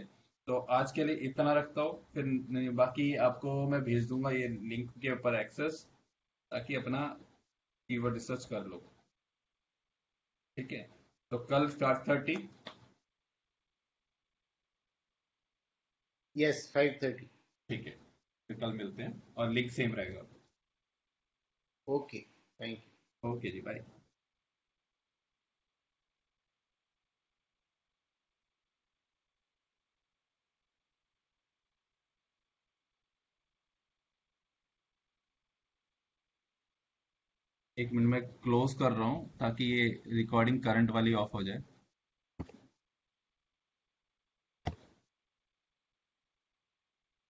तो आज के लिए इतना रखता हूँ, फिर बाकी आपको मैं भेज दूंगा ये लिंक के ऊपर एक्सेस, ताकि अपना कीवर्ड रिसर्च कर लो। ठीक है, तो कल 5:30। यस, 5:30। ठीक है, फिर कल मिलते हैं, और लिंक सेम रहेगा। Okay, thank you. ओके जी, बाय। एक मिनट में क्लोज कर रहा हूँ ताकि ये रिकॉर्डिंग करंट वाली ऑफ हो जाए।